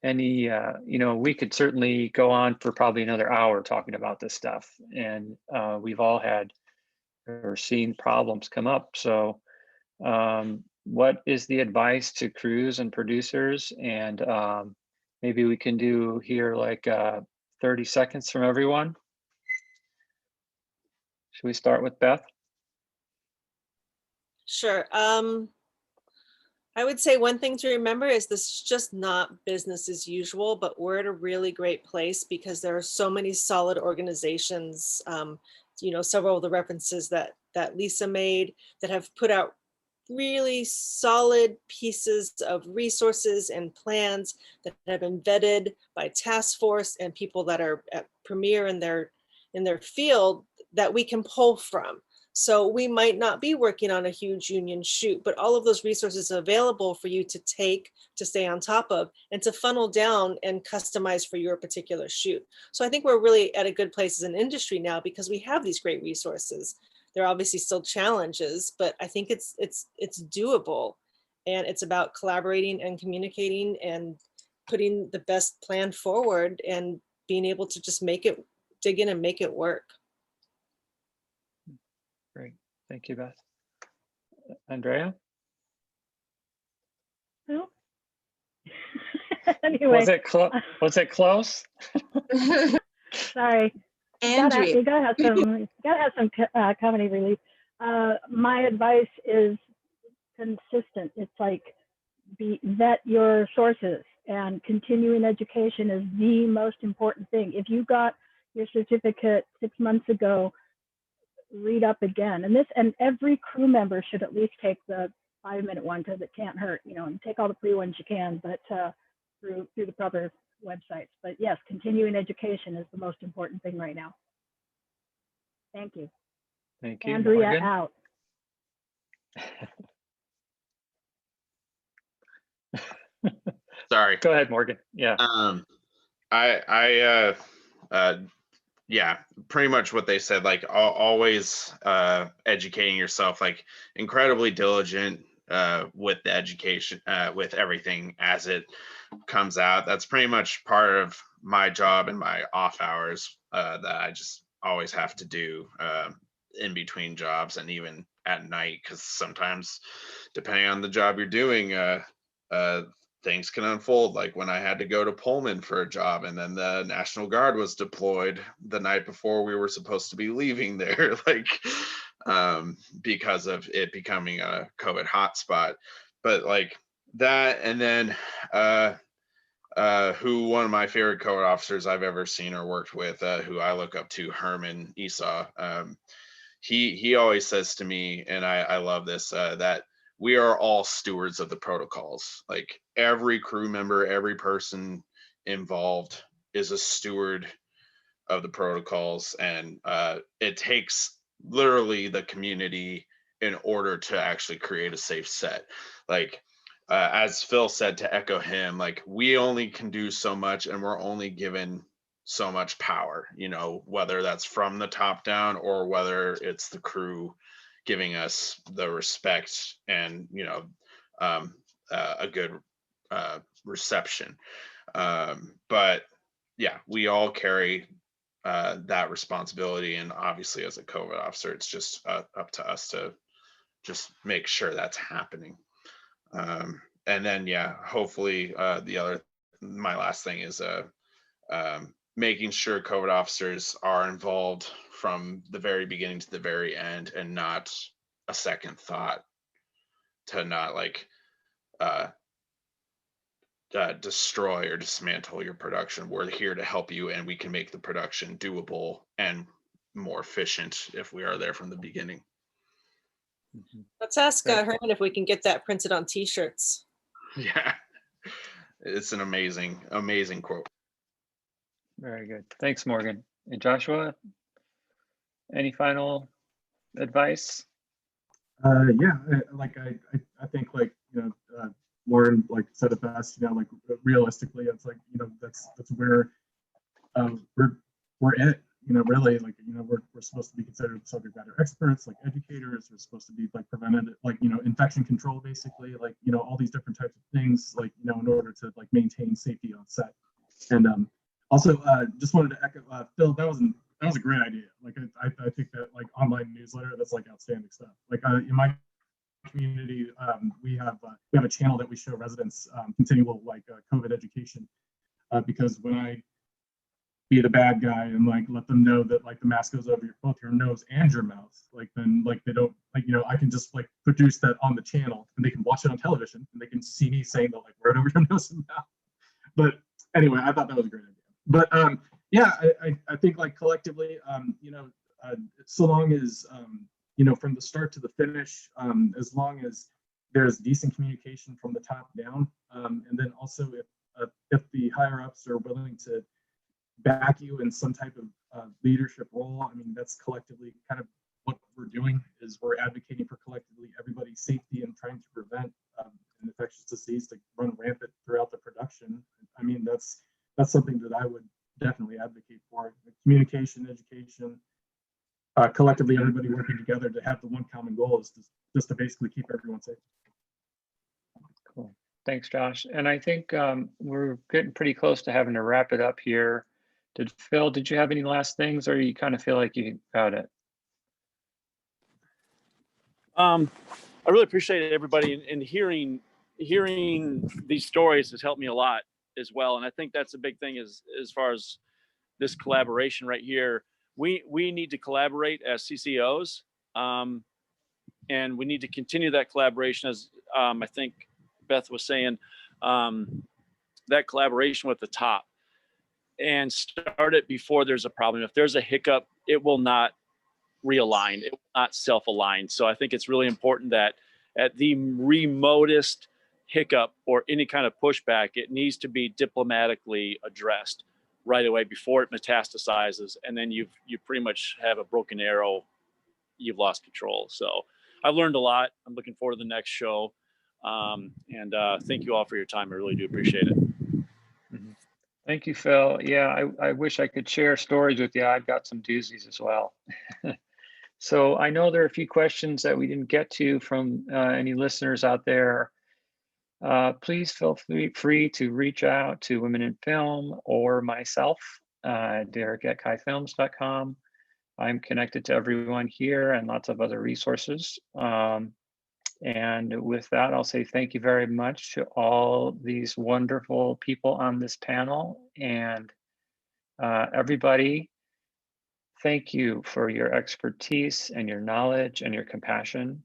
We could certainly go on for probably another hour talking about this stuff, and we've all had or seen problems come up. So what is the advice to crews and producers? And maybe we can do here like 30 seconds from everyone. Should we start with Beth? Sure. I would say one thing to remember is this is just not business as usual, but we're at a really great place because there are so many solid organizations, several of the references that Lisa made that have put out really solid pieces of resources and plans that have been vetted by task force and people that are at premier in their field that we can pull from. So we might not be working on a huge union shoot, but all of those resources are available for you to take, to stay on top of, and to funnel down and customize for your particular shoot. So I think we're really at a good place as an industry now because we have these great resources. There are obviously still challenges, but I think it's doable. And it's about collaborating and communicating and putting the best plan forward and being able to just dig in and make it work. Great. Thank you, Beth. Andrea? Well, anyway. Was it close? Sorry. Andrea. You gotta have some comedy relief. My advice is consistent. It's like vet your sources, and continuing education is the most important thing. If you got your certificate 6 months ago, read up again. And every crew member should at least take the 5-minute one, because it can't hurt, and take all the free ones you can, but through the proper websites. But yes, continuing education is the most important thing right now. Thank you. Thank you, Andrea Morgan. out. Sorry. Go ahead, Morgan. Yeah. Yeah, pretty much what they said, like always educating yourself, like incredibly diligent with the education, with everything as it comes out. That's pretty much part of my job and my off hours that I just always have to do in between jobs and even at night, because sometimes depending on the job you're doing, things can unfold. Like when I had to go to Pullman for a job, and then the National Guard was deployed the night before we were supposed to be leaving there, like because of it becoming a COVID hotspot. But like that, and then who one of my favorite COVID officers I've ever seen or worked with, who I look up to, Herman Esau. He always says to me, and I love this, that we are all stewards of the protocols. Like every crew member, every person involved is a steward of the protocols. And it takes literally the community in order to actually create a safe set. Like as Phil said, to echo him, like we only can do so much, and we're only given so much power, whether that's from the top down or whether it's the crew giving us the respect and a good reception. But yeah, we all carry that responsibility, and obviously as a COVID officer, it's just up to us to just make sure that's happening. And then yeah, hopefully my last thing is making sure COVID officers are involved from the very beginning to the very end, and not a second thought to not like destroy or dismantle your production. We're here to help you, and we can make the production doable and more efficient if we are there from the beginning. Let's ask Herman if we can get that printed on t-shirts. Yeah, it's an amazing, amazing quote. Very good. Thanks, Morgan. And Joshua, any final advice? Yeah, I think like Lauren like said it best. Like realistically, it's like that's where we're at. Really, like we're supposed to be considered subject matter experts, like educators. We're supposed to be like prevented, like infection control, basically, like all these different types of things, like in order to like maintain safety on set. And also, just wanted to echo Phil. That was a great idea. Like I think that like online newsletter, that's like outstanding stuff. Like in my community, we have a channel that we show residents continual like COVID education, because when I be the bad guy and like let them know that like the mask goes over both your nose and your mouth, like then like they don't like I can just like produce that on the channel, and they can watch it on television, and they can see me saying that like wear it over your nose and mouth. But anyway, I thought that was a great idea. But yeah, I think like collectively, so long as from the start to the finish, as long as there's decent communication from the top down, and then also if the higher ups are willing to back you in some type of leadership role, I mean that's collectively kind of what we're doing, is we're advocating for collectively everybody's safety and trying to prevent an infectious disease to run rampant throughout the production. I mean that's something that I would definitely advocate for. Communication, education, collectively everybody working together to have the one common goal is just to basically keep everyone safe. Cool. Thanks, Josh. And I think we're getting pretty close to having to wrap it up here. Phil, did you have any last things, or you kind of feel like you got it? I really appreciate everybody, and hearing these stories has helped me a lot as well. And I think that's a big thing as far as this collaboration right here. We need to collaborate as CCOs. and we need to continue that collaboration, as I think Beth was saying, that collaboration with the top, and start it before there's a problem. If there's a hiccup, it will not realign, it will not self-align. So I think it's really important that at the remotest hiccup or any kind of pushback, it needs to be diplomatically addressed right away before it metastasizes, and then you pretty much have a broken arrow, you've lost control. So I've learned a lot. I'm looking forward to the next show. And thank you all for your time. I really do appreciate it. Thank you, Phil. Yeah, I wish I could share stories with you. I've got some doozies as well. So I know there are a few questions that we didn't get to from any listeners out there. Please feel free to reach out to Women in Film or myself, Derek@kaifilms.com. I'm connected to everyone here and lots of other resources. And with that, I'll say thank you very much to all these wonderful people on this panel. And everybody, thank you for your expertise and your knowledge and your compassion.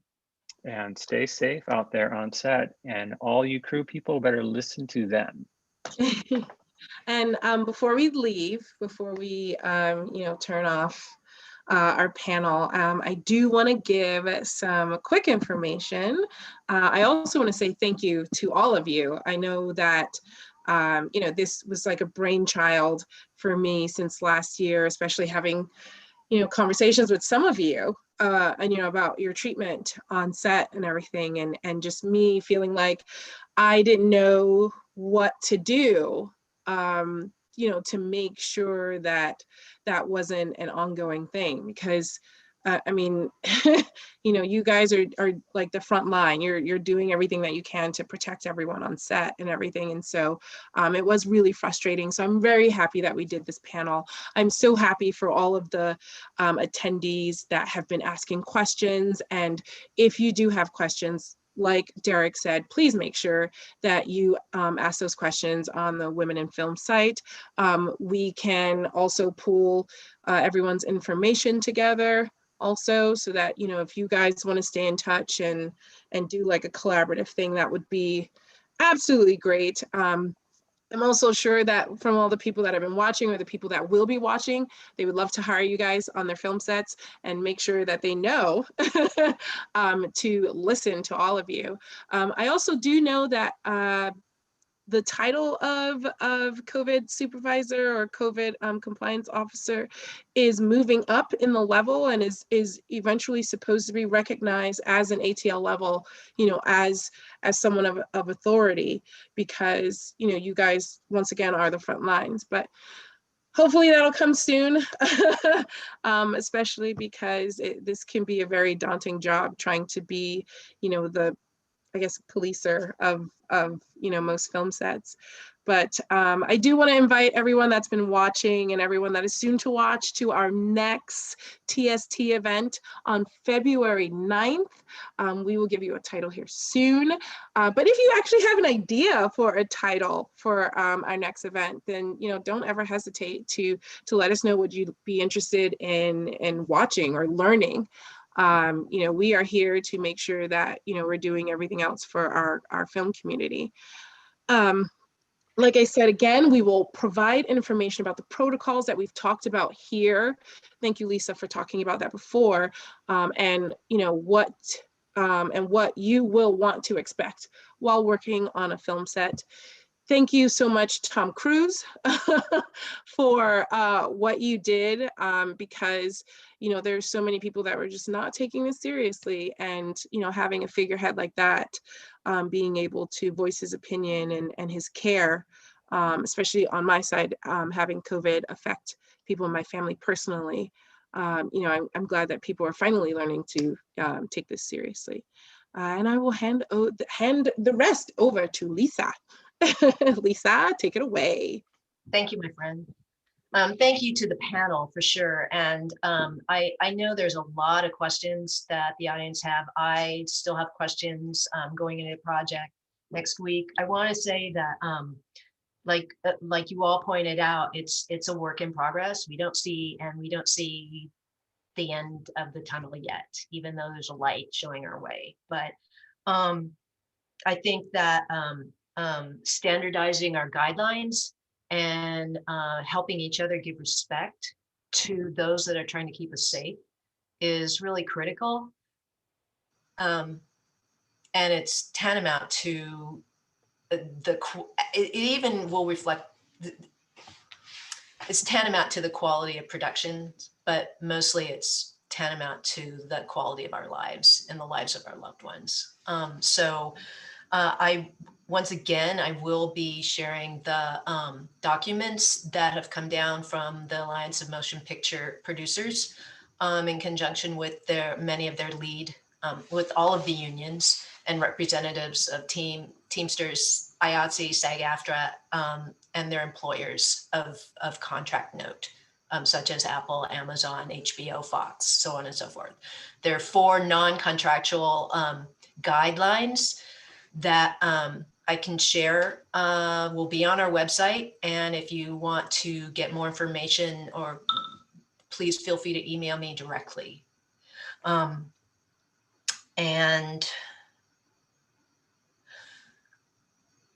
And stay safe out there on set. And all you crew people better listen to them. And before we leave, before we turn off our panel, I do want to give some quick information. I also want to say thank you to all of you. I know that this was like a brainchild for me since last year, especially having conversations with some of you and about your treatment on set and everything, and just me feeling like I didn't know what to do to make sure that that wasn't an ongoing thing, because you guys are like the front line. You're doing everything that you can to protect everyone on set and everything. And so it was really frustrating. So I'm very happy that we did this panel. I'm so happy for all of the attendees that have been asking questions. And if you do have questions, like Derek said, please make sure that you ask those questions on the Women in Film site. We can also pool everyone's information together also, so that if you guys want to stay in touch and do like a collaborative thing, that would be absolutely great. I'm also sure that from all the people that have been watching or the people that will be watching, they would love to hire you guys on their film sets, and make sure that they know to listen to all of you. I also do know that the title of COVID supervisor or COVID compliance officer is moving up in the level, and is eventually supposed to be recognized as an ATL level, as someone of authority, because you guys once again are the front lines. But hopefully that'll come soon, especially because this can be a very daunting job, trying to be the policer of most film sets. But I do want to invite everyone that's been watching and everyone that is soon to watch to our next TST event on February 9th. We will give you a title here soon. But if you actually have an idea for a title for our next event, then don't ever hesitate to let us know what you'd be interested in watching or learning. We are here to make sure that we're doing everything else for our film community. Like I said, again, we will provide information about the protocols that we've talked about here. Thank you, Lisa, for talking about that before, and what you will want to expect while working on a film set. Thank you so much, Tom Cruise, for what you did, because there's so many people that were just not taking this seriously, and having a figurehead like that, being able to voice his opinion and his care, especially on my side, having COVID affect people in my family personally. I'm glad that people are finally learning to take this seriously. And I will hand the rest over to Lisa. Lisa, take it away. Thank you, my friend. Thank you to the panel for sure. And I know there's a lot of questions that the audience have. I still have questions going into the project next week. I want to say that like you all pointed out, it's a work in progress. We don't see the end of the tunnel yet, even though there's a light showing our way. But I think that standardizing our guidelines and helping each other give respect to those that are trying to keep us safe is really critical. And it's tantamount to it even will reflect, it's tantamount to the quality of production, but mostly it's tantamount to the quality of our lives and the lives of our loved ones. Once again, I will be sharing the documents that have come down from the Alliance of Motion Picture Producers in conjunction with many of their lead, with all of the unions and representatives of Teamsters, IATSE, SAG-AFTRA, and their employers of contract note, such as Apple, Amazon, HBO, Fox, so on and so forth. There are 4 non-contractual guidelines that I can share, will be on our website. And if you want to get more information, or please feel free to email me directly. And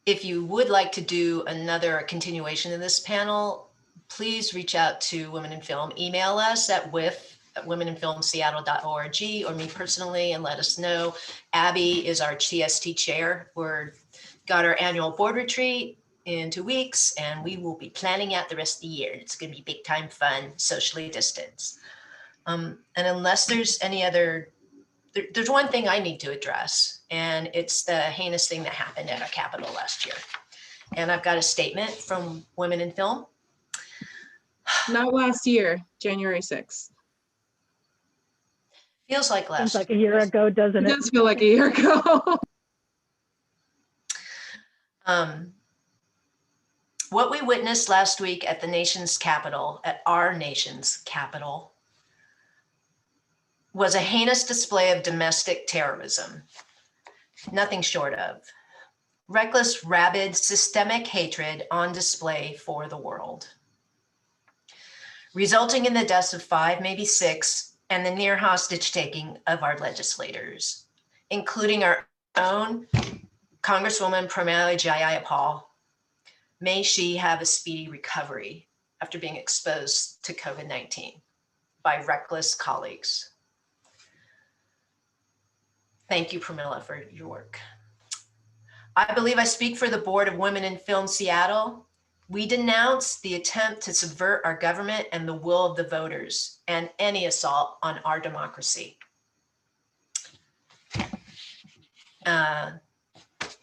if you would like to do another continuation of this panel, please reach out to Women in Film. Email us at womeninfilmseattle.org, or me personally, and let us know. Abby is our TST chair. We're got our annual board retreat in 2 weeks, and we will be planning out the rest of the year. It's going to be big time fun, socially distanced. And unless there's any other, there's one thing I need to address, and it's the heinous thing that happened at our Capitol last year. And I've got a statement from Women in Film. Not last year, January 6th. Feels like last. Seems like a year ago, doesn't It it? does feel like a year ago. What we witnessed last week at the nation's capital, at our nation's capital, was a heinous display of domestic terrorism. Nothing short of. Reckless, rabid, systemic hatred on display for the world, resulting in the deaths of 5, maybe 6, and the near hostage taking of our legislators, including our own Congresswoman Pramila Jayapal. May she have a speedy recovery after being exposed to COVID-19 by reckless colleagues. Thank you, Pramila, for your work. I believe I speak for the Board of Women in Film Seattle. We denounce the attempt to subvert our government and the will of the voters, and any assault on our democracy.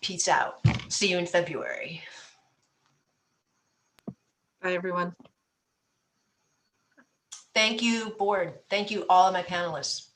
Peace out. See you in February. Bye, everyone. Thank you, board. Thank you, all of my panelists.